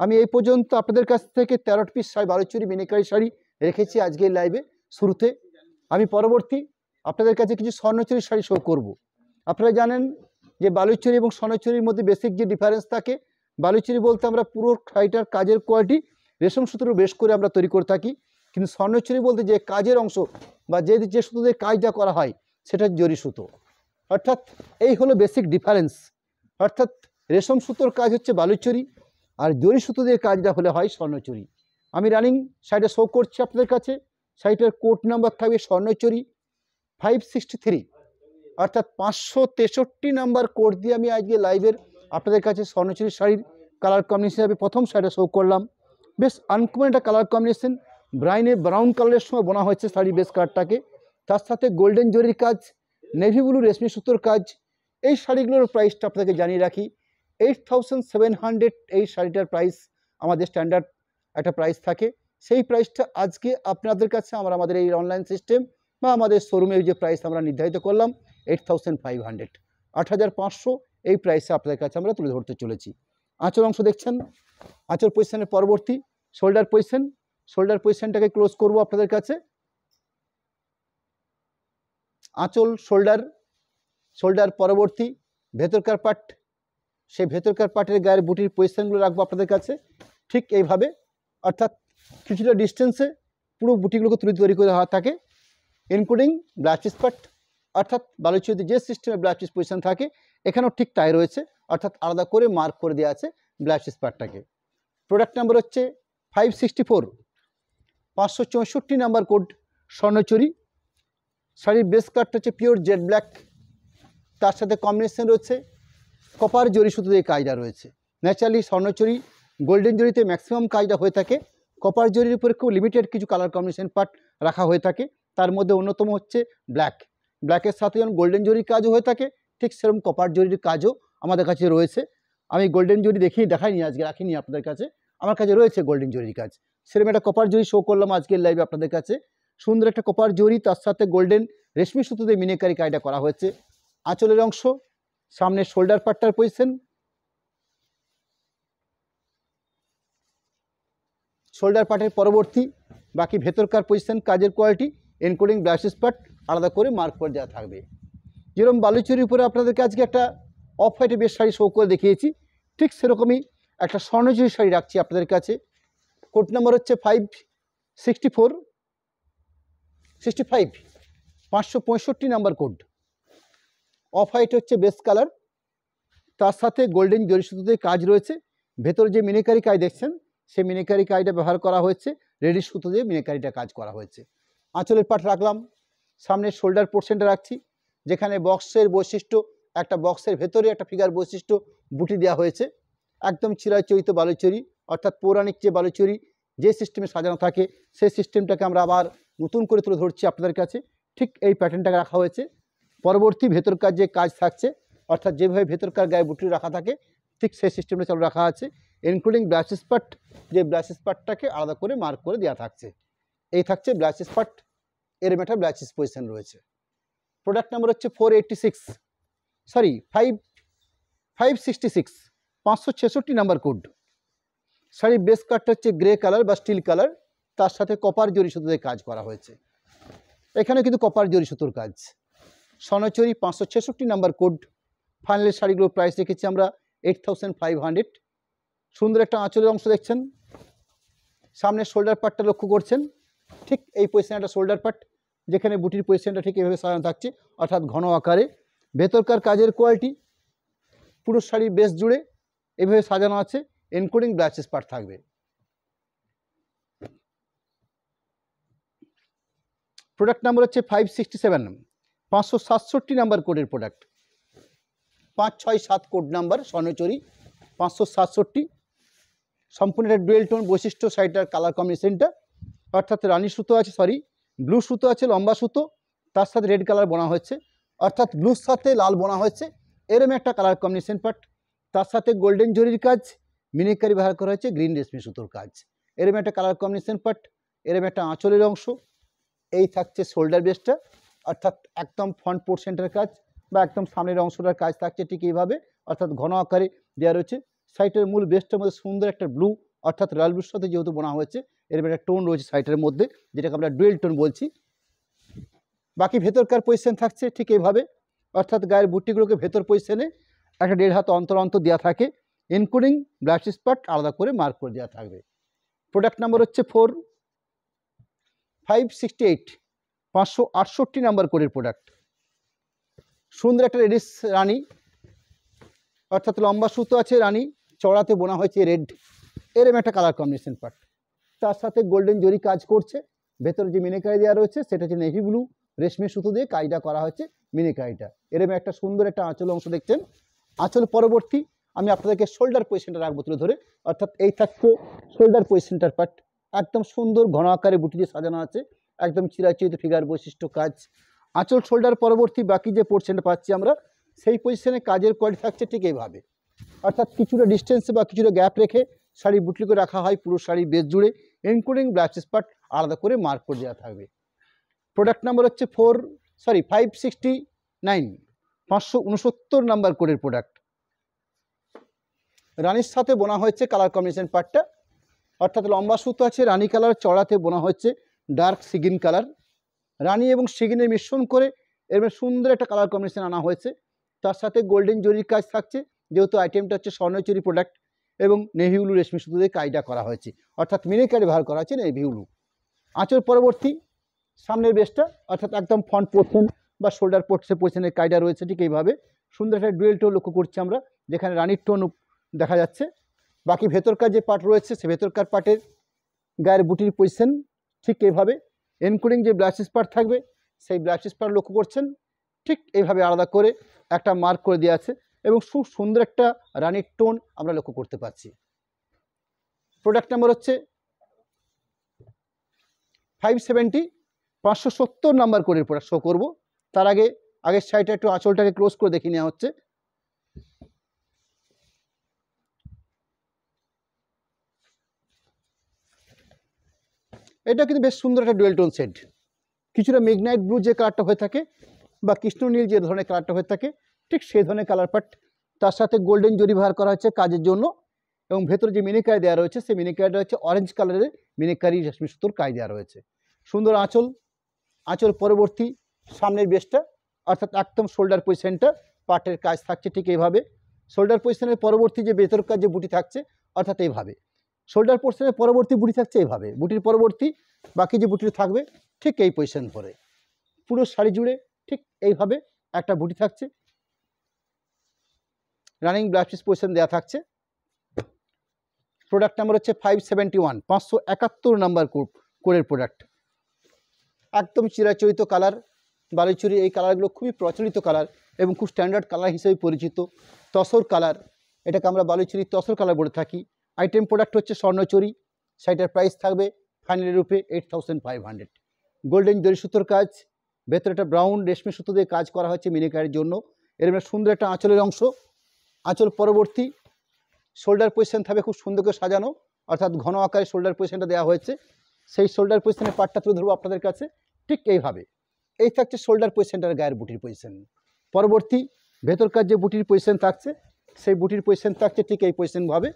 আমি এই পর্যন্ত আপনাদের কাছ থেকে 13 পিস শাড়ি বালুচুরি মিনিকারি শাড়ি রেখেছি আজকের লাইভে শুরুতে। আমি পরবর্তী আপনাদের কাছে কিছু স্বর্ণচুরির শাড়ি শো করব। আপনারা জানেন যে বালুচুরি এবং স্বর্ণচুরির মধ্যে বেসিক যে ডিফারেন্স থাকে, বালুচুরি বলতে আমরা পুরো শাড়িটার কাজের কোয়ালিটি রেশম সুতোর বেশ করে আমরা তৈরি করে থাকি, কিন্তু স্বর্ণচুরি বলতে যে কাজের অংশ বা যে সুতো দিয়ে কাজটা করা হয় সেটা জরি সুতো, অর্থাৎ এই হলো বেসিক ডিফারেন্স। অর্থাৎ রেশম সুতোর কাজ হচ্ছে বালুচুরি আর জরি সুতো দিয়ে কাজটা হলে হয় স্বর্ণচুরি। আমি রানিং শাড়িটা শো করছি আপনাদের কাছে। শাড়িটার কোড নাম্বার থাকবে স্বর্ণচুরি 563, অর্থাৎ 563 নাম্বার কোড দিয়ে আমি আজকে লাইভের আপনাদের কাছে স্বর্ণচুরি শাড়ির কালার কম্বিনেশন হিসাবে প্রথম শাড়িটা শো করলাম। বেশ আনকমন একটা কালার কম্বিনেশন, ব্রাউন কালারের সময় বোনা হয়েছে শাড়ির বেস কালারটাকে, তার সাথে গোল্ডেন জরির কাজ, নেভি ব্লু রেশমি সুতোর কাজ। এই শাড়িগুলোর প্রাইসটা আপনাকে জানিয়ে রাখি 8700 এই শাড়িটার প্রাইস আমাদের স্ট্যান্ডার্ড একটা প্রাইস থাকে। সেই প্রাইসটা আজকে আপনাদের কাছে আমরা আমাদের এই অনলাইন সিস্টেম বা আমাদের শোরুমের যে প্রাইস আমরা নির্ধারিত করলাম 8500, 8500 এই প্রাইসে আপনাদের কাছে আমরা তুলে ধরতে চলেছি। আঁচল অংশ দেখছেন, আঁচল পজিশনের পরবর্তী শোল্ডার পজিশনটাকে ক্লোজ করব আপনাদের কাছে। আঁচল শোল্ডার পরবর্তী ভেতরকার পার্ট, সেই ভেতরকার পার্টের গায়ের বুটির পজিশনগুলো রাখবো আপনাদের কাছে ঠিক এইভাবে, অর্থাৎ কিছুটা ডিস্টেন্সে পুরো বুটিগুলোকে তৈরি করে দেওয়া থাকে ইনক্লুডিং ব্লাউজ পিস পার্ট, অর্থাৎ বালুচুরিতে যে সিস্টেমে ব্লাউজ পিস পজিশন থাকে এখানেও ঠিক তাই রয়েছে, অর্থাৎ আলাদা করে মার্ক করে দেওয়া আছে ব্লাউজ পিস পার্টটাকে। প্রোডাক্ট নাম্বার হচ্ছে 564 564 নাম্বার কোড স্বর্ণচুরি। শাড়ির বেস কাটটা হচ্ছে পিওর জেড ব্ল্যাক, তার সাথে কম্বিনেশন রয়েছে কপার জরি সুতো দিয়ে কাজটা রয়েছে। ন্যাচারালি স্বর্ণচুরি গোল্ডেন জরিতে ম্যাক্সিমাম কাজটা হয়ে থাকে, কপার জরির উপরে খুব লিমিটেড কিছু কালার কম্বিনেশন পার্ট রাখা হয়ে থাকে। তার মধ্যে অন্যতম হচ্ছে ব্ল্যাকের সাথে যেমন গোল্ডেন জরির কাজও হয়ে থাকে ঠিক সেরকম কপার জরির কাজও আমাদের কাছে রয়েছে। আমি গোল্ডেন জরি দেখাইনি আজকে, রাখিনি আপনাদের কাছে, আমার কাছে রয়েছে গোল্ডেন জরির কাজ। সেরকম একটা কপার জরি শো করলাম আজকের লাইভে আপনাদের কাছে। সুন্দর একটা কপার জরি, তার সাথে গোল্ডেন রেশমি সুতো দিয়ে মিনিকারি কাজটা করা হয়েছে। আঁচলের অংশ, সামনে শোল্ডার পার্টটার পজিশন, শোল্ডার পার্টের পরবর্তী বাকি ভেতরকার পজিশন কাজের quality including blouse piece part আলাদা করে মার্ক করে দেওয়া থাকবে। যেরকম বালুচুরির উপরে আপনাদেরকে আজকে একটা অফ হোয়াইটে বেশ শাড়ি শো করে দেখিয়েছি, ঠিক সেরকমই একটা স্বর্ণচুরি শাড়ি রাখছি আপনাদের কাছে। কোড নাম্বার হচ্ছে 565 565 নাম্বার কোড। অফ হোয়াইট হচ্ছে বেস কালার, তার সাথে গোল্ডেন জরি সুতোতে কাজ রয়েছে। ভেতরে যে মিনিকারি কাজ দেখছেন সেই মিনিকারি কাজটা ব্যবহার করা হয়েছে, রেডি সুতো দিয়ে মিনিকারিটা কাজ করা হয়েছে। আঁচলের পাট রাখলাম, সামনে শোল্ডার পোর্শনটা রাখছি যেখানে বক্সের বৈশিষ্ট্য, একটা বক্সের ভেতরে একটা ফিগার বৈশিষ্ট্য বুটি দেওয়া হয়েছে। একদম চিরাচরিত বালুচুরি, অর্থাৎ পৌরাণিক যে বালুচুরি যে সিস্টেমে সাজানো থাকে সেই সিস্টেমটাকে আমরা আবার নতুন করে তুলে ধরছি আপনাদের কাছে। ঠিক এই প্যাটার্নটাকে রাখা হয়েছে। পরবর্তী ভেতরকার যে কাজ থাকছে, অর্থাৎ যেভাবে ভেতরকার গায়ে বুটি রাখা থাকে ঠিক সেই সিস্টেমটা চালু রাখা আছে ইনক্লুডিং ব্লাউজ পিস পার্ট, যে ব্লাউজ পিস পার্টটাকে আলাদা করে মার্ক করে দেওয়া থাকছে। এই থাকছে ব্লাউজ পিস পার্ট, এর একটা ব্লাউজ পিস পজিশন রয়েছে। প্রোডাক্ট নাম্বার হচ্ছে 486, সরি 566, 566 নাম্বার কোড। শাড়ির বেস কাটটা হচ্ছে গ্রে কালার বা স্টিল কালার, তার সাথে কপার জরি সুতোতে কাজ করা হয়েছে। এখানে কিন্তু কপার জরি সুতোর কাজ। Swarnachari 566 number code. Finally শাড়িগুলোর price রেখেছি আমরা 8500। সুন্দর একটা আঁচলের অংশ দেখছেন, সামনে শোল্ডার পার্টটা লক্ষ্য করছেন, ঠিক এই পজিশনে একটা শোল্ডার পার্ট, যেখানে বুটির পজিশনটা ঠিক এভাবে সাজানো থাকছে, অর্থাৎ ঘন আকারে। ভেতরকার কাজের কোয়ালিটি পুরো শাড়ির বেস জুড়ে এভাবে সাজানো আছে, এনকোডিং ব্লাউজ পার্ট থাকবে। প্রোডাক্ট নাম্বার হচ্ছে 567, 567 নাম্বার কোডের প্রোডাক্ট। 567 code number, Swarnachari 567। সম্পূর্ণ একটা ডুয়েল টোন বৈশিষ্ট্য শাড়িটার কালার কম্বিনেশনটা, অর্থাৎ রানী সুতো আছে, সরি ব্লু সুতো আছে, লম্বা সুতো, তার সাথে রেড কালার বোনা হয়েছে, অর্থাৎ ব্লুর সাথে লাল বোনা হয়েছে, এরম একটা কালার কম্বিনেশন পার্ট। তার সাথে গোল্ডেন জরির কাজ, মিনিকারি ব্যবহার করা হয়েছে, গ্রিন রেশমি সুতোর কাজ, এরম একটা কালার কম্বিনেশন পার্ট। এরম একটা আঁচলের অংশ। এই থাকছে শোল্ডার বেসটা, অর্থাৎ একদম ফ্রন্ট পোর্শনটার কাজ বা একদম সামনের অংশটার কাজ থাকছে ঠিক এইভাবে, অর্থাৎ ঘন আকারে দেওয়া রয়েছে। সাইটের মূল বেসটার মধ্যে সুন্দর একটা ব্লু, অর্থাৎ রয়্যাল ব্লুর সাথে যেহেতু বোনা হয়েছে, এরকম একটা টোন রয়েছে সাইটের মধ্যে, যেটাকে আমরা ডুয়েল টোন বলছি। বাকি ভেতরকার পজিশন থাকছে ঠিক এইভাবে, অর্থাৎ গায়ের বুটিগুলোকে ভেতর পজিশনে একটা 1.5 হাত অন্তর অন্তর দেওয়া থাকে, ইনক্লুডিং ব্লাউজ পার্ট আলাদা করে মার্ক করে দেওয়া থাকবে। প্রোডাক্ট নাম্বার হচ্ছে 568, 568 নাম্বার কোডের প্রোডাক্ট। সুন্দর একটা রেডিশ রানী, অর্থাৎ লম্বা সুতো আছে রানী, চড়াতে বোনা হয়েছে রেড, এরম একটা কালার কম্বিনেশন পার্ট। তার সাথে গোল্ডেন জরি কাজ করছে, ভেতরে যে মিনিকারি দেওয়া রয়েছে সেটা হচ্ছে নেভি ব্লু রেশমি সুতো দিয়ে কাজটা করা হয়েছে মিনিকারিটা। এরম একটা সুন্দর একটা আঁচল অংশ দেখছেন। আঁচল পরবর্তী আমি আপনাদেরকে শোল্ডার পজিশনটা রাখবো তুলে ধরে, অর্থাৎ এই থাকছে শোল্ডার পজিশনটার পার্ট, একদম সুন্দর ঘন আকারে বুটি দিয়ে সাজানো আছে, একদম চিরাচরিত ফিগার বৈশিষ্ট্য কাজ। আঁচল শোল্ডার পরবর্তী বাকি যে পোর্শনটা পাচ্ছি আমরা, সেই পজিশনে কাজের কোয়ালিটি থাকছে ঠিক এইভাবে, অর্থাৎ কিছুটা ডিস্টেন্সে বা কিছুটা গ্যাপ রেখে শাড়ির বুটিকে রাখা হয় পুরো শাড়ির বেস জুড়ে, ইনক্লুডিং ব্লাউজ পার্ট আলাদা করে মার্ক করে দেওয়া থাকবে। প্রোডাক্ট নাম্বার হচ্ছে 569, 569 নাম্বার কোডের প্রোডাক্ট। রানীর সাথে বোনা হয়েছে কালার কম্বিনেশন পার্টটা, অর্থাৎ লম্বা সুতো আছে রানী কালার, চড়াতে বোনা হচ্ছে ডার্ক সিগিন কালার। রানী এবং সিগিনের মিশ্রণ করে এর সুন্দর একটা কালার কম্বিনেশন আনা হয়েছে। তার সাথে গোল্ডেন জরির কাজ থাকছে, যেহেতু আইটেমটা হচ্ছে স্বর্ণচুরি প্রোডাক্ট, এবং নেভি ব্লু রেশমি সুতো দিয়ে কাজটা করা হয়েছে, অর্থাৎ মিনিকারি ব্যবহার করা হয়েছে নেভি ব্লু। আঁচল পরবর্তী সামনের বেসটা, অর্থাৎ একদম ফ্রন্ট পোর্শন বা শোল্ডার পোর্শনের কাজটা রয়েছে ঠিক এইভাবে। সুন্দর একটা ডুয়েল টোন লক্ষ্য করছি আমরা, যেখানে রানীর টোন দেখা যাচ্ছে। বাকি ভেতরকার যে পার্ট রয়েছে সে ভেতরকার পার্টের গায়ের বুটির পজিশন ঠিক এইভাবে, ইনক্লুডিং যে ব্লাউজ পার্ট থাকবে সেই ব্লাউজ পার্ট লক্ষ্য করছেন ঠিক এইভাবে আলাদা করে একটা মার্ক করে দেওয়া আছে, এবং খুব সুন্দর একটা রানীর টোন আমরা লক্ষ্য করতে পারছি। প্রোডাক্ট নাম্বার হচ্ছে 570, 570 নাম্বার কোডের প্রোডাক্ট শো করবো। তার আগে আগের সাইডটা একটু আঁচলটাকে ক্লোজ করে দেখে নেওয়া হচ্ছে। এটা কিন্তু বেশ সুন্দর একটা ডুয়েল টোন সেট, কিছুটা মিডনাইট ব্লু যে কালারটা হয়ে থাকে বা কৃষ্ণ নীল যে ধরনের কালারটা হয়ে থাকে ঠিক সেই ধরনের কালার পার্ট। তার সাথে গোল্ডেন জরি ব্যবহার করা হচ্ছে কাজের জন্য, এবং ভেতরে যে মিনিকারি দেওয়া রয়েছে সেই মিনিকারিটা হচ্ছে অরেঞ্জ কালারের মিনিকারি রেশমি সুতোর কাজ দেওয়া রয়েছে। সুন্দর আঁচল, আঁচল পরবর্তী সামনের বেসটা, অর্থাৎ একদম শোল্ডার পজিশনটা পার্টের কাজ থাকছে ঠিক এইভাবে। শোল্ডার পজিশনের পরবর্তী যে ভেতরকার যে বুটি থাকছে, অর্থাৎ এইভাবে শোল্ডার পোর্শনের পরবর্তী বুটি থাকছে এইভাবে, বুটির পরবর্তী বাকি যে বুটি থাকবে ঠিক এই পজিশন পরে পুরো শাড়ি জুড়ে ঠিক এইভাবে একটা বুটি থাকছে, রানিং ব্লাউজ পিস পজিশন দেওয়া থাকছে। প্রোডাক্ট নাম্বার হচ্ছে 571, 571 নাম্বার কোডের প্রোডাক্ট। একদম চিরাচরিত কালার, বালুচুরি এই কালারগুলো খুবই প্রচলিত কালার এবং খুব স্ট্যান্ডার্ড কালার হিসেবে পরিচিত। তসর কালার, এটাকে আমরা বালুচুরি তসর কালার বলে থাকি। আইটেম প্রোডাক্ট হচ্ছে স্বর্ণচুরি, শাড়িটার প্রাইস থাকবে ফাইনালি রূপে 8500। গোল্ডেন জরি সুতোর কাজ, ভেতরে একটা ব্রাউন রেশমি সুতো দিয়ে কাজ করা হচ্ছে মিনিকারির জন্য। এরকম সুন্দর একটা আঁচলের অংশ, আঁচল পরবর্তী শোল্ডার পজিশন থাকবে খুব সুন্দর করে সাজানো, অর্থাৎ ঘন আকারে শোল্ডার পজিশনটা দেওয়া হয়েছে। সেই শোল্ডার পজিশনের পার্টটা তুলে ধরবো আপনাদের কাছে ঠিক এইভাবে। এই থাকছে শোল্ডার পজিশন আর গায়ের বুটির পজিশন। পরবর্তী ভেতরকার যে বুটির পজিশন থাকছে সেই বুটির পজিশন থাকছে ঠিক এই পজিশনভাবে,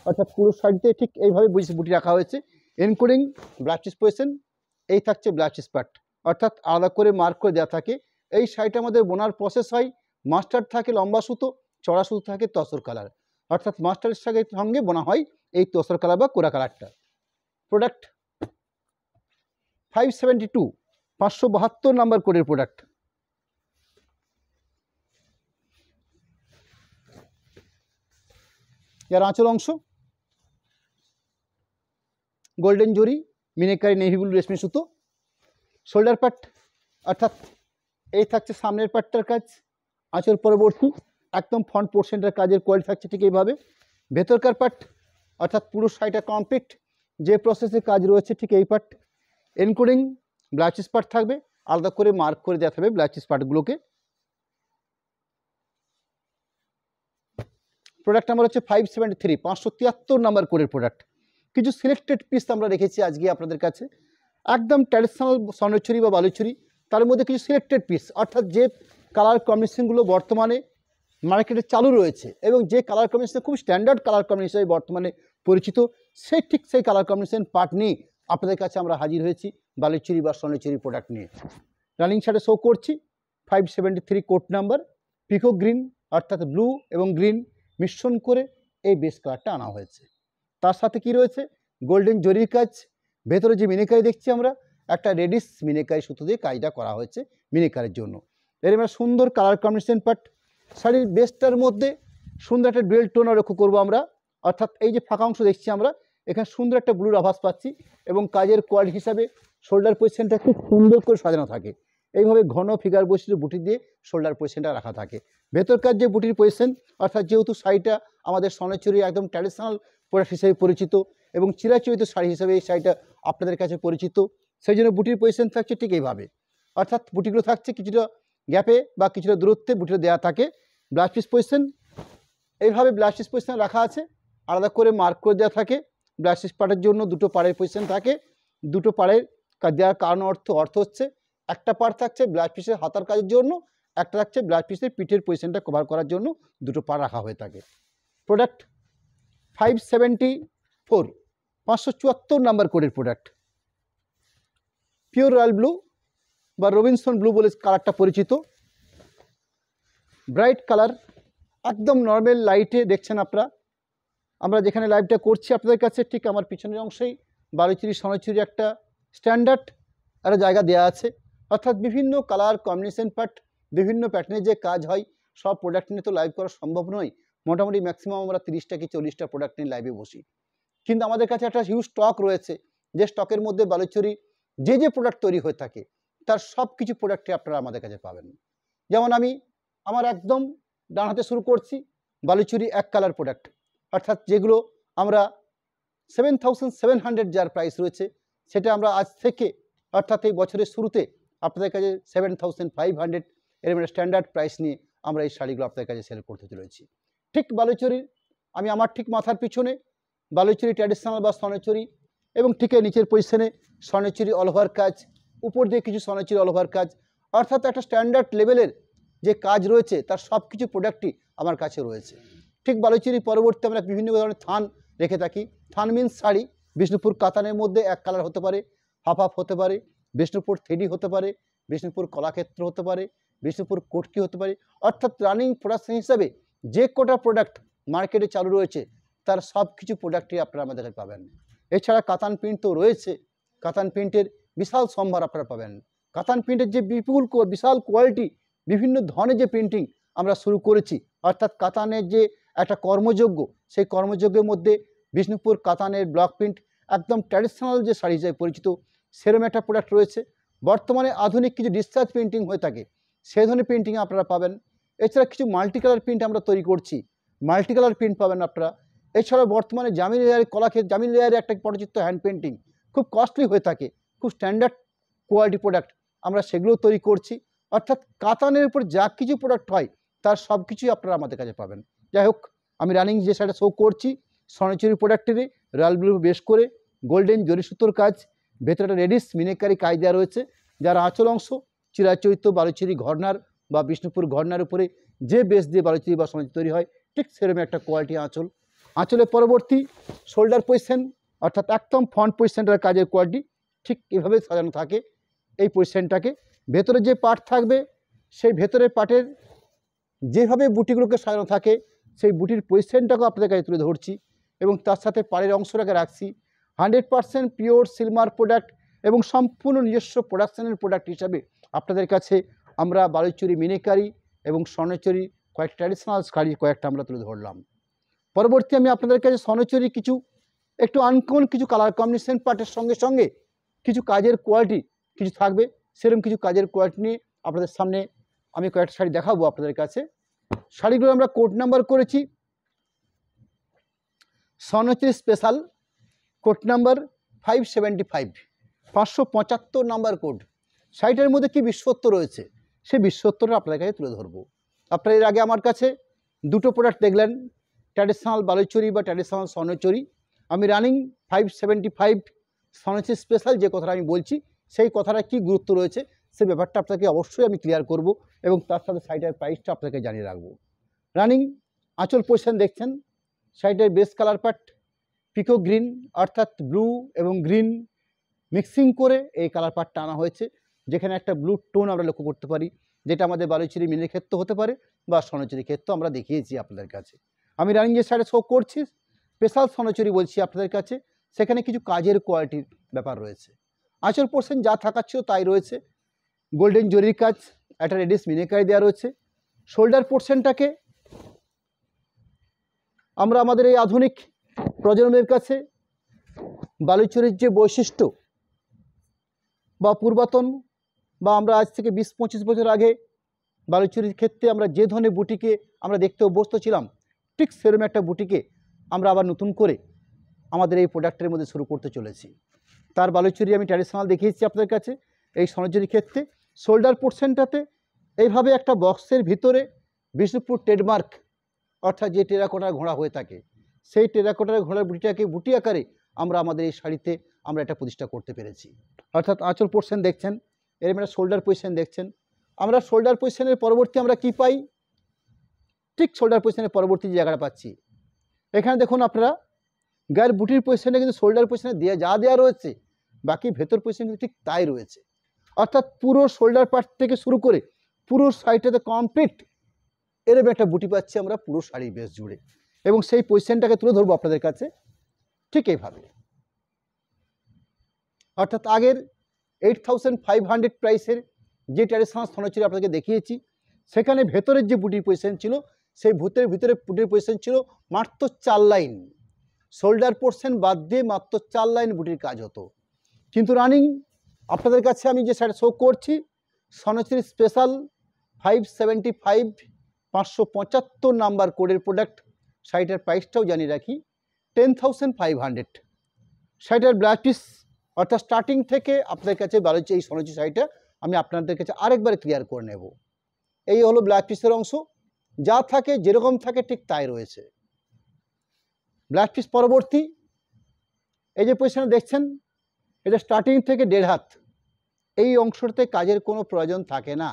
অর্থাৎ পুরো সাইড দিয়ে ঠিক এইভাবে বুটি রাখা হয়েছে। এনকোডিং ব্লাস্টিস পজিশন, এই থাকছে ব্লাস্টিস পার্ট, অর্থাৎ আলাদা করে মার্ক করে দেওয়া থাকে। এই সাইডে আমাদের বোনার প্রসেস হয়, মাস্টার্ড থাকে লম্বা সুতো, চড়া সুতো থাকে তসর কালার, অর্থাৎ মাস্টারের সঙ্গে বোনা হয় এই তসর কালার বা কোরা কালারটা। প্রোডাক্ট 572, 572 নাম্বার কোডের প্রোডাক্ট। এর আঁচল অংশ গোল্ডেন জরি, মিনেকারি নেভি ব্লু রেশমি সুতো। শোল্ডার পার্ট অর্থাৎ এই থাকছে সামনের পার্টটার কাজ, আঁচল পরবর্তী একদম ফ্রন্ট পোর্শনটার কাজের কোয়ালিটি থাকছে ঠিক এইভাবে। ভেতরকার পার্ট অর্থাৎ পুরো সাইডটা কমপ্লিট যে প্রসেসে কাজ রয়েছে ঠিক এই পার্ট। এনকোডিং ব্লাস্টিস পার্ট থাকবে, আলাদা করে মার্ক করে দেওয়া থাকবে ব্লাস্টিস পার্টগুলোকে। প্রোডাক্ট নাম্বার হচ্ছে 573, 573 নাম্বার কোডের প্রোডাক্ট। কিছু সিলেক্টেড পিস আমরা রেখেছি আজকে আপনাদের কাছে, একদম ট্র্যাডিশনাল স্বর্ণচুরি বা বালুচুরি, তার মধ্যে কিছু সিলেক্টেড পিস, অর্থাৎ যে কালার কম্বিনেশনগুলো বর্তমানে মার্কেটে চালু রয়েছে এবং যে কালার কম্বিনেশন খুব স্ট্যান্ডার্ড কালার কম্বিনেশন হিসেবে বর্তমানে পরিচিত, সেই কালার কম্বিনেশন পার্ট নিয়ে আপনাদের কাছে আমরা হাজির হয়েছি বালুচুরি বা স্বর্ণচুরি প্রোডাক্ট নিয়ে। রানিং শার্টে শো করছি 573 কোড নাম্বার, পিকো গ্রিন অর্থাৎ ব্লু এবং গ্রিন মিশ্রণ করে এই বেস কালারটা আনা হয়েছে। তার সাথে কি রয়েছে গোল্ডেন জরির কাজ, ভেতরে যে মিনেকারি দেখছি আমরা একটা রেডিশ মিনেকারি সুতো দিয়ে কাজটা করা হয়েছে মিনেকারের জন্য। এর মানে সুন্দর কালার কম্বিনেশন পার্ট। শাড়ির বেসটার মধ্যে সুন্দর একটা ডুয়েল টোন লক্ষ্য করবো আমরা, অর্থাৎ এই যে ফাঁকা অংশ দেখছি আমরা এখানে সুন্দর একটা ব্লুর আভাস পাচ্ছি এবং কাজের কোয়ালিটি হিসাবে শোল্ডার পজিশনটা খুব সুন্দর করে সাজানো থাকে, এইভাবে ঘন ফিগার বসিয়ে বুটি দিয়ে শোল্ডার পজিশনটা রাখা থাকে। ভেতরকার যে বুটির পজিশন অর্থাৎ যেহেতু শাড়িটা আমাদের স্বর্ণচুরি একদম ট্র্যাডিশনাল প্রোডাক্ট হিসেবে পরিচিত এবং চিরাচরিত শাড়ি হিসেবে এই শাড়িটা আপনাদের কাছে পরিচিত, সেই জন্য বুটির পজিশন থাকছে ঠিক এইভাবে, অর্থাৎ বুটিগুলো থাকছে কিছুটা গ্যাপে বা কিছুটা দূরত্বে বুটিটা দেওয়া থাকে। ব্লাউজ পিস পজিশন এইভাবে ব্লাউজ পিস পজিশন রাখা আছে, আলাদা করে মার্ক করে দেওয়া থাকে। ব্লাউজ পিস পাড়ের জন্য দুটো পাড়ের পজিশন থাকে, দুটো পাড়ের দেওয়ার কারণ অর্থ হচ্ছে একটা পাড় থাকছে ব্লাউজ পিসের হাতার কাজের জন্য, একটা থাকছে ব্লাউজ পিসের পিঠের পজিশনটা কভার করার জন্য দুটো পাড় রাখা হয়ে থাকে। প্রোডাক্ট 574, 574 নাম্বার কোডের প্রোডাক্ট। পিওর রয়্যাল ব্লু বা রবিনসন ব্লু বলে কালারটা পরিচিত, ব্রাইট কালার, একদম নর্মাল লাইটে দেখছেন আপনারা। আমরা যেখানে লাইভটা করছি আপনাদের কাছে ঠিক আমার পিছনের অংশেই বালুচুরি স্বর্ণচুরি একটা স্ট্যান্ডার্ড একটা জায়গা দেওয়া আছে, অর্থাৎ বিভিন্ন কালার কম্বিনেশন পার্ট বিভিন্ন প্যাটার্নে যে কাজ হয় সব প্রোডাক্ট নিয়ে তো লাইভ করা সম্ভব নয়, মোটামুটি ম্যাক্সিমাম আমরা 30টা কি 40টা প্রোডাক্ট নিয়ে লাইভে বসি, কিন্তু আমাদের কাছে একটা হিউজ স্টক রয়েছে যে স্টকের মধ্যে বালুচুরি যে প্রোডাক্ট তৈরি হয়ে থাকে তার সব কিছু প্রোডাক্টই আপনারা আমাদের কাছে পাবেন। যেমন আমি আমার একদম ডান হাতে শুরু করছি বালুচুরি এক কালার প্রোডাক্ট, অর্থাৎ যেগুলো আমরা 7700 যার প্রাইস রয়েছে সেটা আমরা আজ থেকে অর্থাৎ এই বছরের শুরুতে আপনাদের কাছে 7500 এরকম স্ট্যান্ডার্ড প্রাইস নিয়ে আমরা এই শাড়িগুলো আপনাদের কাছে সেল করতে চলেছি। ঠিক বালুচুরির আমি আমার ঠিক মাথার পিছনে বালুচুরি ট্র্যাডিশনাল বা স্বর্ণচুরি এবং ঠিক নিচের পজিশনে স্বর্ণচুরি অল ওভার কাজ, উপর দিয়ে কিছু স্বর্ণচুরি অল ওভার কাজ, অর্থাৎ একটা স্ট্যান্ডার্ড লেভেলের যে কাজ রয়েছে তার সব কিছু প্রোডাক্টই আমার কাছে রয়েছে। ঠিক বালুচুরি পরবর্তী আমরা বিভিন্ন ধরনের থান রেখে থাকি। থান মিন্স শাড়ি, বিষ্ণুপুর কাতানের মধ্যে এক কালার হতে পারে, হাফ হাফ হতে পারে, বিষ্ণুপুর থ্রেডি হতে পারে, বিষ্ণুপুর কলাক্ষেত্র হতে পারে, বিষ্ণুপুর কোটকি হতে পারে, অর্থাৎ রানিং প্রোডাকশন হিসাবে যে কটা প্রোডাক্ট মার্কেটে চালু রয়েছে তার সব কিছু প্রোডাক্টই আপনারা আমাদের কাছে পাবেন। এছাড়া কাতান প্রিন্ট তো রয়েছে, কাতান প্রিন্টের বিশাল সম্ভার আপনারা পাবেন। কাতান প্রিন্টের যে বিশাল কোয়ালিটি বিভিন্ন ধরনের যে প্রিন্টিং আমরা শুরু করেছি, অর্থাৎ কাতানের যে একটা কর্মযোগ্য সেই কর্মযোগ্যের মধ্যে বিষ্ণুপুর কাতানের ব্লক প্রিন্ট একদম ট্র্যাডিশনাল যে শাড়ি হিসেবে পরিচিত সেরকম একটা প্রোডাক্ট রয়েছে। বর্তমানে আধুনিক কিছু ডিসচার্জ প্রিন্টিং হয়ে থাকে সেই ধরনের প্রিন্টিং আপনারা পাবেন। এছাড়া কিছু মাল্টি কালার প্রিন্ট আমরা তৈরি করছি, মাল্টি কালার প্রিন্ট পাবেন আপনারা। এছাড়া বর্তমানে জামিন লেয়ারের জামিন লেয়ারের একটা পরিচিত হ্যান্ড পেন্টিং খুব কস্টলি হয়ে থাকে, খুব স্ট্যান্ডার্ড কোয়ালিটি প্রোডাক্ট আমরা সেগুলো তৈরি করছি। অর্থাৎ কাতানের উপর যা কিছু প্রোডাক্ট হয় তার সব কিছুই আপনারা আমাদের কাছে পাবেন। যাই হোক, আমি রানিং যে শাড়িটা শো করছি স্বর্ণচুরি প্রোডাক্টেরই রয়্যাল ব্লু বেশ করে গোল্ডেন জরি সুতোর কাজ, ভেতরে একটা রেডিশ মিনেকারি কাজ দেওয়া রয়েছে, যার আঁচল অংশ চিরাচরিত বালুচরি ঘরনার বা বিষ্ণুপুর ঘরনার উপরে যে বেস দিয়ে বালুচরি বা সোনাচুরি তৈরি হয়, ঠিক সেরকম একটা কোয়ালিটি আঁচল। আঁচলের পরবর্তী শোল্ডার পজিশন অর্থাৎ একদম ফ্রন্ট পজিশনটার কাজের কোয়ালিটি ঠিক এভাবে সাজানো থাকে। এই পজিশনটাকে ভেতরে যে পার্ট থাকবে সেই ভেতরের পার্টের যেভাবে বুটিগুলোকে সাজানো থাকে সেই বুটির পজিশনটাকেও আপনাদের কাছে তুলে ধরছি এবং তার সাথে পাড়ের অংশটাকে রাখছি 100% পিওর সিলমার প্রোডাক্ট এবং সম্পূর্ণ নিজস্ব প্রোডাকশনের প্রোডাক্ট হিসাবে আপনাদের কাছে আমরা বালুচরি মিনিকারি এবং স্বর্ণচুরি কয়েকটা ট্র্যাডিশনাল শাড়ি কয়েকটা আমরা তুলে ধরলাম। পরবর্তী আমি আপনাদের কাছে স্বর্ণচুরি কিছু একটু আনকমন কিছু কালার কম্বিনেশন পার্টের সঙ্গে সঙ্গে কিছু কাজের কোয়ালিটি কিছু থাকবে, সেরকম কিছু কাজের কোয়ালিটি নিয়ে আপনাদের সামনে আমি কয়েকটা শাড়ি দেখাবো আপনাদের কাছে। শাড়িগুলো আমরা কোড নাম্বার করেছি Swarnachari special code number 575, 575 number code. শাড়িটার মধ্যে কি বিশেষত্ব রয়েছে সেই বিশেষত্বটা আপনাদের কাছে তুলে ধরবো। আপনারা এর আগে আমার কাছে দুটো প্রোডাক্ট দেখলেন, ট্র্যাডিশনাল বালুচরি বা ট্র্যাডিশনাল স্বর্ণচুরি। আমি রানিং 575 স্বর্ণচুরি স্পেশাল যে কথাটা আমি বলছি সেই কথাটা কি গুরুত্ব রয়েছে সেই ব্যাপারটা আপনাকে অবশ্যই আমি ক্লিয়ার করব এবং তার সাথে শাড়িটার প্রাইসটা আপনাকে জানিয়ে রাখবো। রানিং আঁচল পজিশন দেখছেন, শাড়িটার বেস কালার পার্ট পিকো গ্রিন অর্থাৎ ব্লু এবং গ্রিন মিক্সিং করে এই কালার পার্টটা আনা হয়েছে, যেখানে একটা ব্লু টোন আমরা লক্ষ্য করতে পারি, যেটা আমাদের বালুচরি মিনের ক্ষেত্রে হতে পারে বা স্বর্ণচুরি ক্ষেত্রে আমরা দেখিয়েছি আপনাদের কাছে। আমি রানিং যে শাড়ি শো করছি স্পেশাল স্বর্ণচুরি বলছি আপনাদের কাছে, সেখানে কিছু কাজের কোয়ালিটির ব্যাপার রয়েছে। আঁচল পোর্শন যা থাকার ছিল তাই রয়েছে, গোল্ডেন জরির কাজ, একটা রেডিস মিনেকারি দেওয়া রয়েছে। শোল্ডার পোর্শনটাকে আমরা আমাদের এই আধুনিক প্রজন্মের কাছে বালুচরির যে বৈশিষ্ট্য বা পূর্বতন বা আমরা আজ থেকে 20-25 বছর আগে বালুচরির ক্ষেত্রে আমরা যে ধরনের বুটিকে আমরা দেখতে অভ্যস্ত ছিলাম, ঠিক সেরকম একটা বুটিকে আমরা আবার নতুন করে আমাদের এই প্রোডাক্টের মধ্যে শুরু করতে চলেছি। তার বালুচরি আমি ট্র্যাডিশনাল দেখিয়েছি আপনাদের কাছে। এই স্বর্ণচুরির ক্ষেত্রে শোল্ডার পোর্শনটাতে এইভাবে একটা বক্সের ভিতরে বিষ্ণুপুর ট্রেডমার্ক অর্থাৎ যে টেরাকোটার ঘোড়া হয়ে থাকে সেই টেরাকোটার ঘোড়ার বুটিটাকে বুটি আকারে আমরা আমাদের এই শাড়িতে আমরা এটা প্রতিষ্ঠা করতে পেরেছি। অর্থাৎ আঁচল পোর্শন দেখছেন, এরকম একটা শোল্ডার পজিশন দেখছেন। আমরা শোল্ডার পজিশনের পরবর্তী আমরা কি পাই, ঠিক শোল্ডার পজিশনের পরবর্তী যে জায়গাটা পাচ্ছি এখানে দেখুন আপনারা গায়ের বুটির পজিশনে কিন্তু শোল্ডার পজিশনে যা দেওয়া রয়েছে বাকি ভেতর পজিশন কিন্তু ঠিক তাই রয়েছে। অর্থাৎ পুরো শোল্ডার পার্ট থেকে শুরু করে পুরো শাড়িটাতে কমপ্লিট এরকম একটা বুটি পাচ্ছি আমরা পুরো শাড়ির বেশ জুড়ে এবং সেই পজিশনটাকে তুলে ধরবো আপনাদের কাছে ঠিক এইভাবে। অর্থাৎ আগের 8500 প্রাইসের যে ট্র্যাডিশনাল স্বর্ণচুরি আপনাদেরকে দেখিয়েছি সেখানে ভেতরের যে বুটির পজিশন ছিল সেই ভিতরে বুটির পজিশন ছিল মাত্র 4 লাইন, শোল্ডার পোর্শন বাদ দিয়ে মাত্র 4 লাইন বুটির কাজ হতো। কিন্তু রানিং আপনাদের কাছে আমি যে শাড়ি শো করছি স্বর্ণচুরি স্পেশাল 575, 575 নাম্বার কোডের প্রোডাক্ট। শাড়িটার প্রাইসটাও জানিয়ে রাখি 10,500। শাড়িটার ব্লাউজ পিস অর্থাৎ স্টার্টিং থেকে আপনাদের কাছে বালুচরি এই স্বর্ণচুরি শাড়িটা আমি আপনাদের কাছে আরেকবার ক্লিয়ার করে নেব। এই হলো ব্লাউজ পিসের অংশ, যা থাকে যেরকম থাকে ঠিক তাই রয়েছে। ব্লাউজ পিস পরবর্তী এই যে পজিশনে দেখছেন এটা স্টার্টিং থেকে 1.5 হাত, এই অংশটাতে কাজের কোনো প্রয়োজন থাকে না,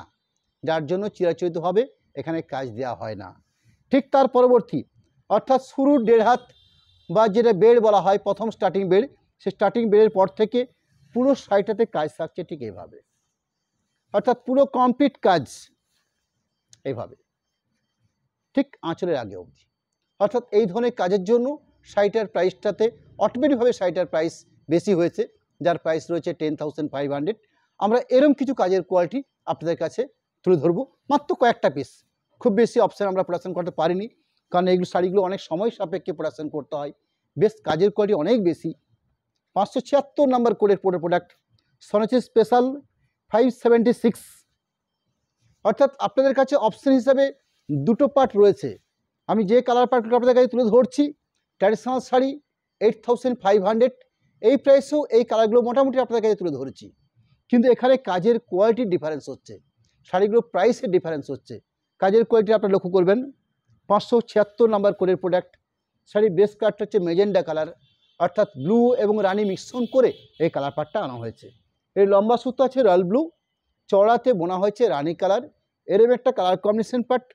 যার জন্য চিরাচরিতভাবে এখানে কাজ দেওয়া হয় না। ঠিক তার পরবর্তী অর্থাৎ শুরুর 1.5 হাত বা যেটা বেড বলা হয় প্রথম স্টার্টিং বেড, সেই স্টার্টিং বেডের পর থেকে পুরো শাড়িটাতে কাজ থাকছে ঠিক এইভাবে, অর্থাৎ পুরো কমপ্লিট কাজ এইভাবে ঠিক আঁচলের আগে অবধি। অর্থাৎ এই ধরনের কাজের জন্য শাড়িটার প্রাইসটাতে অটোমেটিকভাবে শাড়িটার প্রাইস বেশি হয়েছে, যার প্রাইস রয়েছে 10,500। আমরা এরম কিছু কাজের কোয়ালিটি আপনাদের কাছে তুলে ধরবো, মাত্র কয়েকটা পিস, খুব বেশি অপশান আমরা প্রোডাকশন করতে পারিনি, কারণ এইগুলো শাড়িগুলো অনেক সময় সাপেক্ষে প্রোডাকশন করতে হয়, বেশ কাজের কোয়ালিটি অনেক বেশি। 576 নাম্বার কোডের প্রোডাক্ট স্বর্ণচুরি স্পেশাল 576। অর্থাৎ আপনাদের কাছে অপশান হিসাবে দুটো পার্ট রয়েছে। আমি যে কালার পার্টগুলো আপনাদের কাছে তুলে ধরছি ট্র্যাডিশনাল শাড়ি 8,500, এই প্রাইসেও এই কালারগুলো মোটামুটি আপনাদের কাছে তুলে ধরেছি, কিন্তু এখানে কাজের কোয়ালিটির ডিফারেন্স হচ্ছে, শাড়িগুলোর প্রাইসের ডিফারেন্স হচ্ছে। কাজের কোয়ালিটি আপনারা লক্ষ্য করবেন 576 নাম্বার কোডের প্রোডাক্ট। শাড়ির বেস কালারটা হচ্ছে মেজেন্ডা কালার, অর্থাৎ ব্লু এবং রানি মিশ্রণ করে এই কালার পার্টটা আনা হয়েছে। এর লম্বা সূত্র আছে রয়্যাল ব্লু চড়াতে বোনা হয়েছে রানী কালার, এরম একটা কালার কম্বিনেশন পার্ট,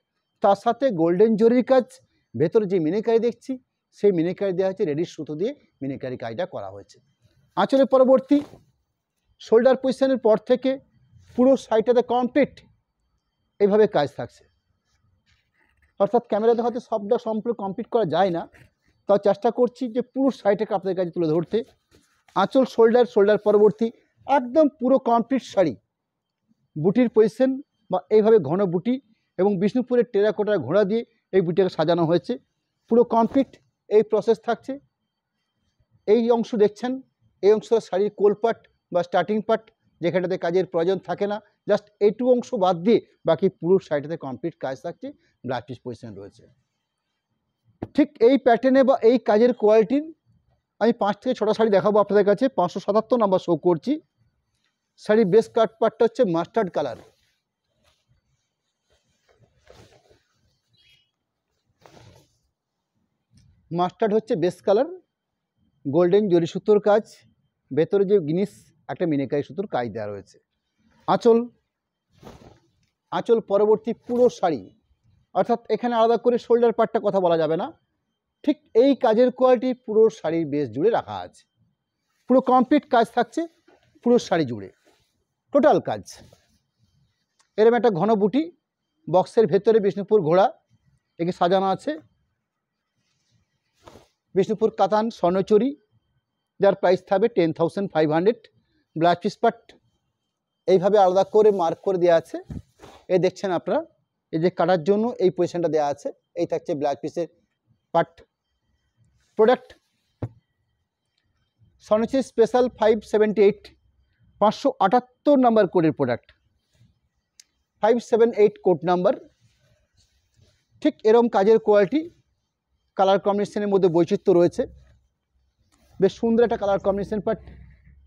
তার সাথে গোল্ডেন জরির কাজ। ভেতরে যে মিনিকারি দেখছি সেই মিনিকারি দেওয়া হয়েছে, রেডির সুতো দিয়ে মিনিকারি কাজটা করা হয়েছে। আঁচলের পরবর্তী শোল্ডার পজিশনের পর থেকে পুরো সাইডটাতে কমপ্লিট এইভাবে কাজ থাকছে। অর্থাৎ ক্যামেরাতে হয়তো সবটা সম্পূর্ণ কমপ্লিট করা যায় না, তাও চেষ্টা করছি যে পুরো সাইডটাকে আপনাদের কাছে তুলে ধরতে। আঁচল, শোল্ডার পরবর্তী একদম পুরো কমপ্লিট শাড়ি, বুটির পজিশন বা এইভাবে ঘন বুটি এবং বিষ্ণুপুরের টেরাকোটার ঘোড়া দিয়ে এই বুটিটাকে সাজানো হয়েছে। পুরো কমপ্লিট এই প্রসেস থাকছে। এই অংশ দেখছেন, এই অংশটা শাড়ির কোল পার্ট বা স্টার্টিং পার্ট, যেখানটাতে কাজের প্রয়োজন থাকে না, জাস্ট এইটুকু অংশ বাদ দিয়ে বাকি পুরো শাড়িটাতে কমপ্লিট কাজ থাকছে, ব্লাউজ পিস পজিশন রয়েছে। ঠিক এই প্যাটার্নে বা এই কাজের কোয়ালিটির আমি 5 থেকে 6টা শাড়ি দেখাবো আপনাদের কাছে। 577 নাম্বার শো করছি। শাড়ির বেস কাট পার্টটা হচ্ছে মাস্টার্ড কালার, মাস্টার্ড হচ্ছে বেস কালার, গোল্ডেন জরি সুতোর কাজ, ভেতরে যে জিনিস একটা মিনিকারি সুতোর কাজ দেওয়া রয়েছে। আঁচল পরবর্তী পুরো শাড়ি, অর্থাৎ এখানে আলাদা করে শোল্ডার পার্টটা কথা বলা যাবে না, ঠিক এই কাজের কোয়ালিটি পুরো শাড়ির বেস জুড়ে রাখা আছে। পুরো কমপ্লিট কাজ থাকছে পুরো শাড়ি জুড়ে, টোটাল কাজ। এরকম একটা ঘন বুটি, বক্সের ভেতরে বিষ্ণুপুর ঘোড়া একে সাজানো আছে, বিষ্ণুপুর কাতান স্বর্ণচুরি, যার প্রাইস থাকবে 10,500। ব্লাউজ পিস পার্ট এইভাবে আলাদা করে মার্ক করে দেওয়া আছে। এই দেখছেন আপনারা, এই যে কাটার জন্য এই পজিশনটা দেওয়া আছে, এই থাকছে ব্লাউজ পিসের part. Product Swarnachari special 578, 578 number কোডের প্রোডাক্ট, 578 কোড নাম্বার। ঠিক এরম কাজের কোয়ালিটি, কালার কম্বিনেশনের মধ্যে বৈচিত্র্য রয়েছে, বেশ সুন্দর একটা কালার কম্বিনেশন পার্ট,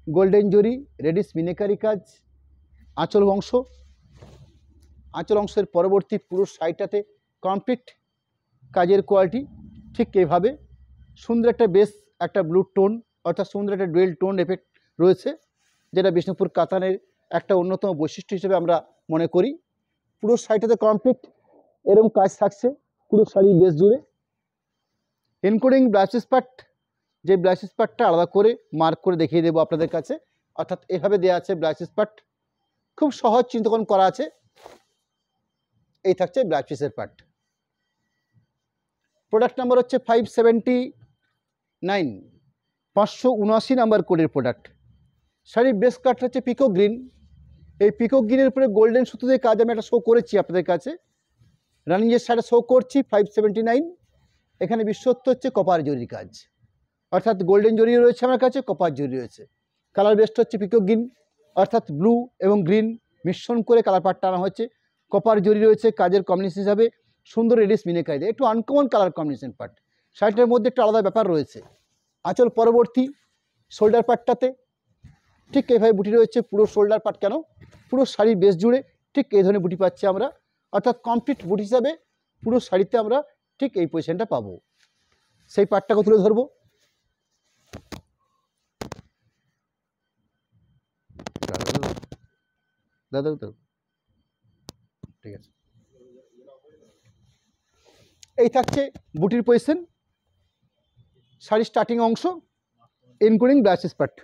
গোল্ডেন জরি, রেডিস মিনিকারি কাজ। আঁচল অংশের পরবর্তী পুরো সাইডটাতে কমপ্লিট কাজের কোয়ালিটি। ঠিক এইভাবে সুন্দর একটা বেস, একটা ব্লু টোন, অর্থাৎ সুন্দর একটা ডুয়েল টোন এফেক্ট রয়েছে, যেটা বিষ্ণুপুর কাতানের একটা অন্যতম বৈশিষ্ট্য হিসেবে আমরা মনে করি। পুরো সাইডটাতে কমপ্লিট এরকম কাজ থাকছে পুরো শাড়ির বেস জুড়ে, ইনক্লুডিং ব্লাউজ পার্ট। যে ব্লাউজ পার্টটা আলাদা করে মার্ক করে দেখিয়ে দেবো আপনাদের কাছে, অর্থাৎ এভাবে দেওয়া আছে ব্লাউজ পার্ট, খুব সহজ চিন্তাকরণ করা আছে। এই থাকছে ব্লাউজ পিসের পার্ট। প্রোডাক্ট নাম্বার হচ্ছে 579, 579 নাম্বার কোডের প্রোডাক্ট। শাড়ির বেস কাট হচ্ছে পিকক গ্রিন, এই পিকক গ্রিনের উপরে গোল্ডেন সুতো দিয়ে কাজ আমি একটা শো করেছি আপনাদের কাছে, রানিংয়ের শাড়ি শো করছি 579। এখানে বিশ্বত্ব হচ্ছে কপার জরির কাজ, অর্থাৎ গোল্ডেন জরি রয়েছে আমার কাছে, কপার জরি রয়েছে। কালার বেস্ট হচ্ছে পিকক গ্রিন, অর্থাৎ ব্লু এবং গ্রিন মিশ্রণ করে কালার পার্টটা আনা হচ্ছে। কপার জরি রয়েছে কাজের কম্বিনেশন হিসাবে, সুন্দর রেডিস মিনিকারি দেয়, একটু আনকমন কালার কম্বিনেশন পার্ট। শাড়িটার মধ্যে একটা আলাদা ব্যাপার রয়েছে। আঁচল পরবর্তী শোল্ডার পার্টটাতে ঠিক এইভাবে বুটি রয়েছে, পুরো শোল্ডার পার্ট কেন পুরো শাড়ির বেস জুড়ে ঠিক এই ধরনের বুটি পাচ্ছি আমরা, অর্থাৎ কমপ্লিট বুটি হিসাবে পুরো শাড়িতে আমরা ঠিক এই পজিশনটা পাবো। সেই পার্টটাকে তুলে ধরবো। দাদা ঠিক আছে, এই থাকছে বুটির পজিশন, শাড়ির স্টার্টিং অংশ including blouse part.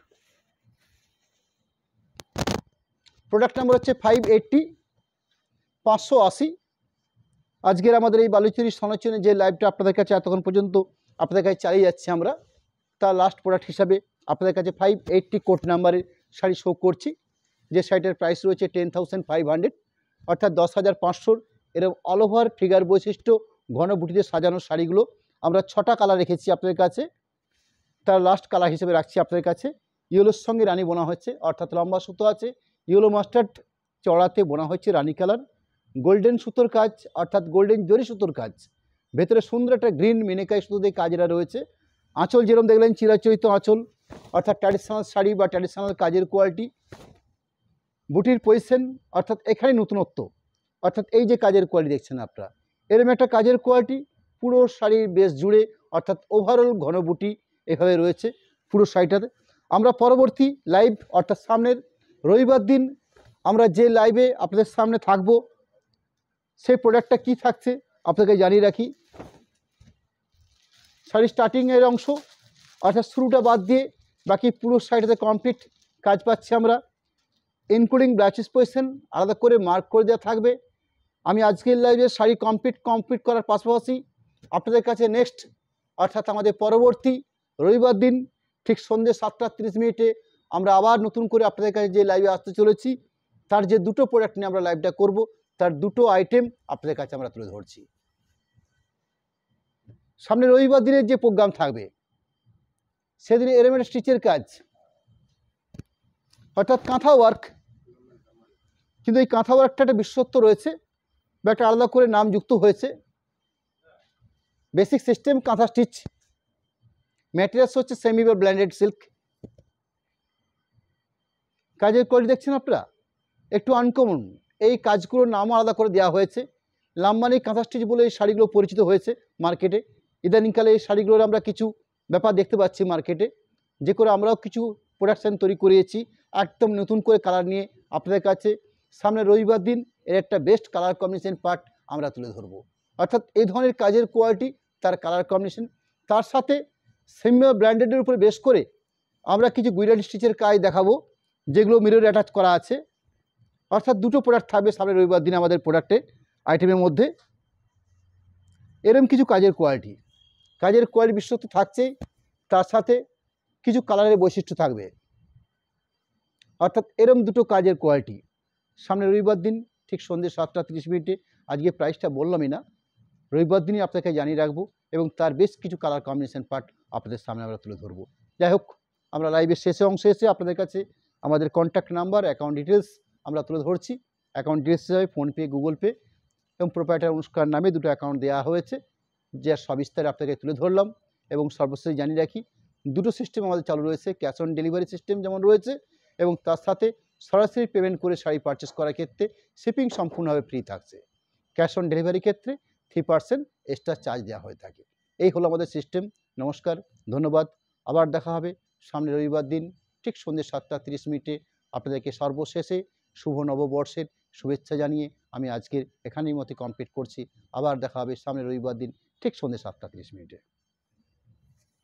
Product number হচ্ছে 580, 580। আজকের আমাদের এই বালুচুরি সনাচনে যে লাইভটা আপনাদের কাছে এতক্ষণ পর্যন্ত আপনাদের কাছে চালিয়ে যাচ্ছি আমরা, তার লাস্ট প্রোডাক্ট হিসাবে আপনাদের কাছে 580 কোড নাম্বারের শাড়ি শো করছি, যে শাড়িটার প্রাইস রয়েছে 10,500, অর্থাৎ 10,500। এরকম অল ওভার ফিগার বৈশিষ্ট্য ঘন বুটিতে সাজানো শাড়িগুলো আমরা 6টা কালার রেখেছি আপনাদের কাছে, তার লাস্ট কালার হিসেবে রাখছি আপনাদের কাছে। ইয়েলোর সঙ্গে রানি বোনা হচ্ছে, অর্থাৎ লম্বা সুতো আছে, ইয়েলো মাস্টার্ড, চড়াতে বোনা হচ্ছে রানি কালার, গোল্ডেন সুতোর কাজ, অর্থাৎ গোল্ডেন জরি সুতোর কাজ, ভেতরে সুন্দর একটা গ্রিন মিনিকাই সুতো দিয়ে কাজেরা রয়েছে। আঁচল যেরকম দেখলেন চিরাচরিত আঁচল, অর্থাৎ ট্র্যাডিশনাল শাড়ি বা ট্র্যাডিশনাল কাজের কোয়ালিটি। বুটির পজিশন, অর্থাৎ এখানে নতুনত্ব, অর্থাৎ এই যে কাজের কোয়ালিটি দেখছেন আপনারা, এরকম একটা কাজের কোয়ালিটি পুরো শাড়ির বেস জুড়ে, অর্থাৎ ওভারঅল ঘন বুটি এভাবে রয়েছে পুরো শাড়িটাতে। আমরা পরবর্তী লাইভ, অর্থাৎ সামনের রবিবার দিন আমরা যে লাইভে আপনাদের সামনে থাকবো সেই প্রোডাক্টটা কি থাকছে আপনাকে জানিয়ে রাখি। শাড়ি স্টার্টিংয়ের অংশ অর্থাৎ শুরুটা বাদ দিয়ে বাকি পুরো সাইডেতে কমপ্লিট কাজ পাচ্ছি আমরা, ইনক্লুডিং ব্লাউজ পজিশন আলাদা করে মার্ক করে দেওয়া থাকবে। আমি আজকের লাইভে শাড়ি কমপ্লিট করার পাশাপাশি আপনাদের কাছে নেক্সট অর্থাৎ আমাদের পরবর্তী রবিবার দিন ঠিক সন্ধ্যে 7:30 আমরা আবার নতুন করে আপনাদের কাছে যে লাইভে আসতে চলেছি তার যে দুটো প্রোডাক্ট নিয়ে আমরা লাইভটা করব তার দুটো আইটেম আপনাদের কাছে আমরা তুলে ধরছি। সামনে রবিবার দিনের যে প্রোগ্রাম থাকবে সেদিনে এরেমেড স্টিচের কাজ অর্থাৎ কাঁথা ওয়ার্ক, কিন্তু এই কাঁথা ওয়ার্কটা একটা বিশেষত্ব রয়েছে বা একটা আলাদা করে নাম যুক্ত হয়েছে। বেসিক সিস্টেম কাঁথা স্টিচ, ম্যাটেরিয়ালস হচ্ছে সেমি বা ব্লেন্ডেড সিল্ক। কাজের কোয়ালিটি দেখছেন আপনারা একটু আনকমন, এই কাজগুলোর নামও আলাদা করে দেওয়া হয়েছে। লাম্বানি কাঁথা স্টিচ বলে এই শাড়িগুলো পরিচিত হয়েছে মার্কেটে। ইদানিংকালে এই শাড়িগুলোর আমরা কিছু ব্যাপার দেখতে পাচ্ছি মার্কেটে, যে করে আমরাও কিছু প্রোডাকশান তৈরি করিয়েছি একদম নতুন করে কালার নিয়ে আপনাদের কাছে সামনে রবিবার দিন এর একটা বেস্ট কালার কম্বিনেশন পার্ট আমরা তুলে ধরবো। অর্থাৎ এই ধরনের কাজের কোয়ালিটি, তার কালার কম্বিনেশন, তার সাথে সেমি ব্র্যান্ডেডের উপরে বেশ করে আমরা কিছু গুইডাল স্টিচের কাজ দেখাবো যেগুলো মিরর অ্যাটাচ করা আছে। অর্থাৎ দুটো প্রোডাক্ট থাকবে সামনে রবিবার দিন আমাদের প্রোডাক্টে আইটেমের মধ্যে। এরম কিছু কাজের কোয়ালিটি বিশেষত্ব থাকছেই, তার সাথে কিছু কালারের বৈশিষ্ট্য থাকবে। অর্থাৎ এরম দুটো কাজের কোয়ালিটি সামনে রবিবার দিন ঠিক সন্ধ্যে 7:30। আজকে প্রাইসটা বললামই না, রবিবার দিনই আপনাকে জানিয়ে রাখবো এবং তার বেশ কিছু কালার কম্বিনেশন পার্ট আপনাদের সামনে আমরা তুলে ধরবো। যাই হোক, আমরা লাইভের শেষে অংশে এসে আপনাদের কাছে আমাদের কন্ট্যাক্ট নাম্বার, অ্যাকাউন্ট ডিটেলস আমরা তুলে ধরছি। অ্যাকাউন্ট ডিটেলস হিসাবে ফোনপে, গুগল পে এবং প্রোপাইটার অনুষ্ঠান নামে দুটো অ্যাকাউন্ট দেওয়া হয়েছে, যে সবিস্তারে আপনাকে তুলে ধরলাম। এবং সর্বশেষ জানিয়ে রাখি দুটো সিস্টেম আমাদের চালু রয়েছে, ক্যাশ অন ডেলিভারি সিস্টেম যেমন রয়েছে এবং তার সাথে সরাসরি পেমেন্ট করে শাড়ি পারচেস করার ক্ষেত্রে শিপিং সম্পূর্ণভাবে ফ্রি থাকছে। ক্যাশ অন ডেলিভারি ক্ষেত্রে 3% এক্সট্রা চার্জ দেওয়া হয়ে থাকে। এই হলো আমাদের সিস্টেম। নমস্কার, ধন্যবাদ। আবার দেখা হবে সামনে রবিবার দিন ঠিক সন্ধ্যে 7:30 আপনাদেরকে সর্বশেষে শুভ নববর্ষের শুভেচ্ছা জানিয়ে আমি আজকের এখানেই মতো কমপ্লিট করছি। আবার দেখা হবে সামনে রবিবার দিন ঠিক সন্ধ্যে 7:30।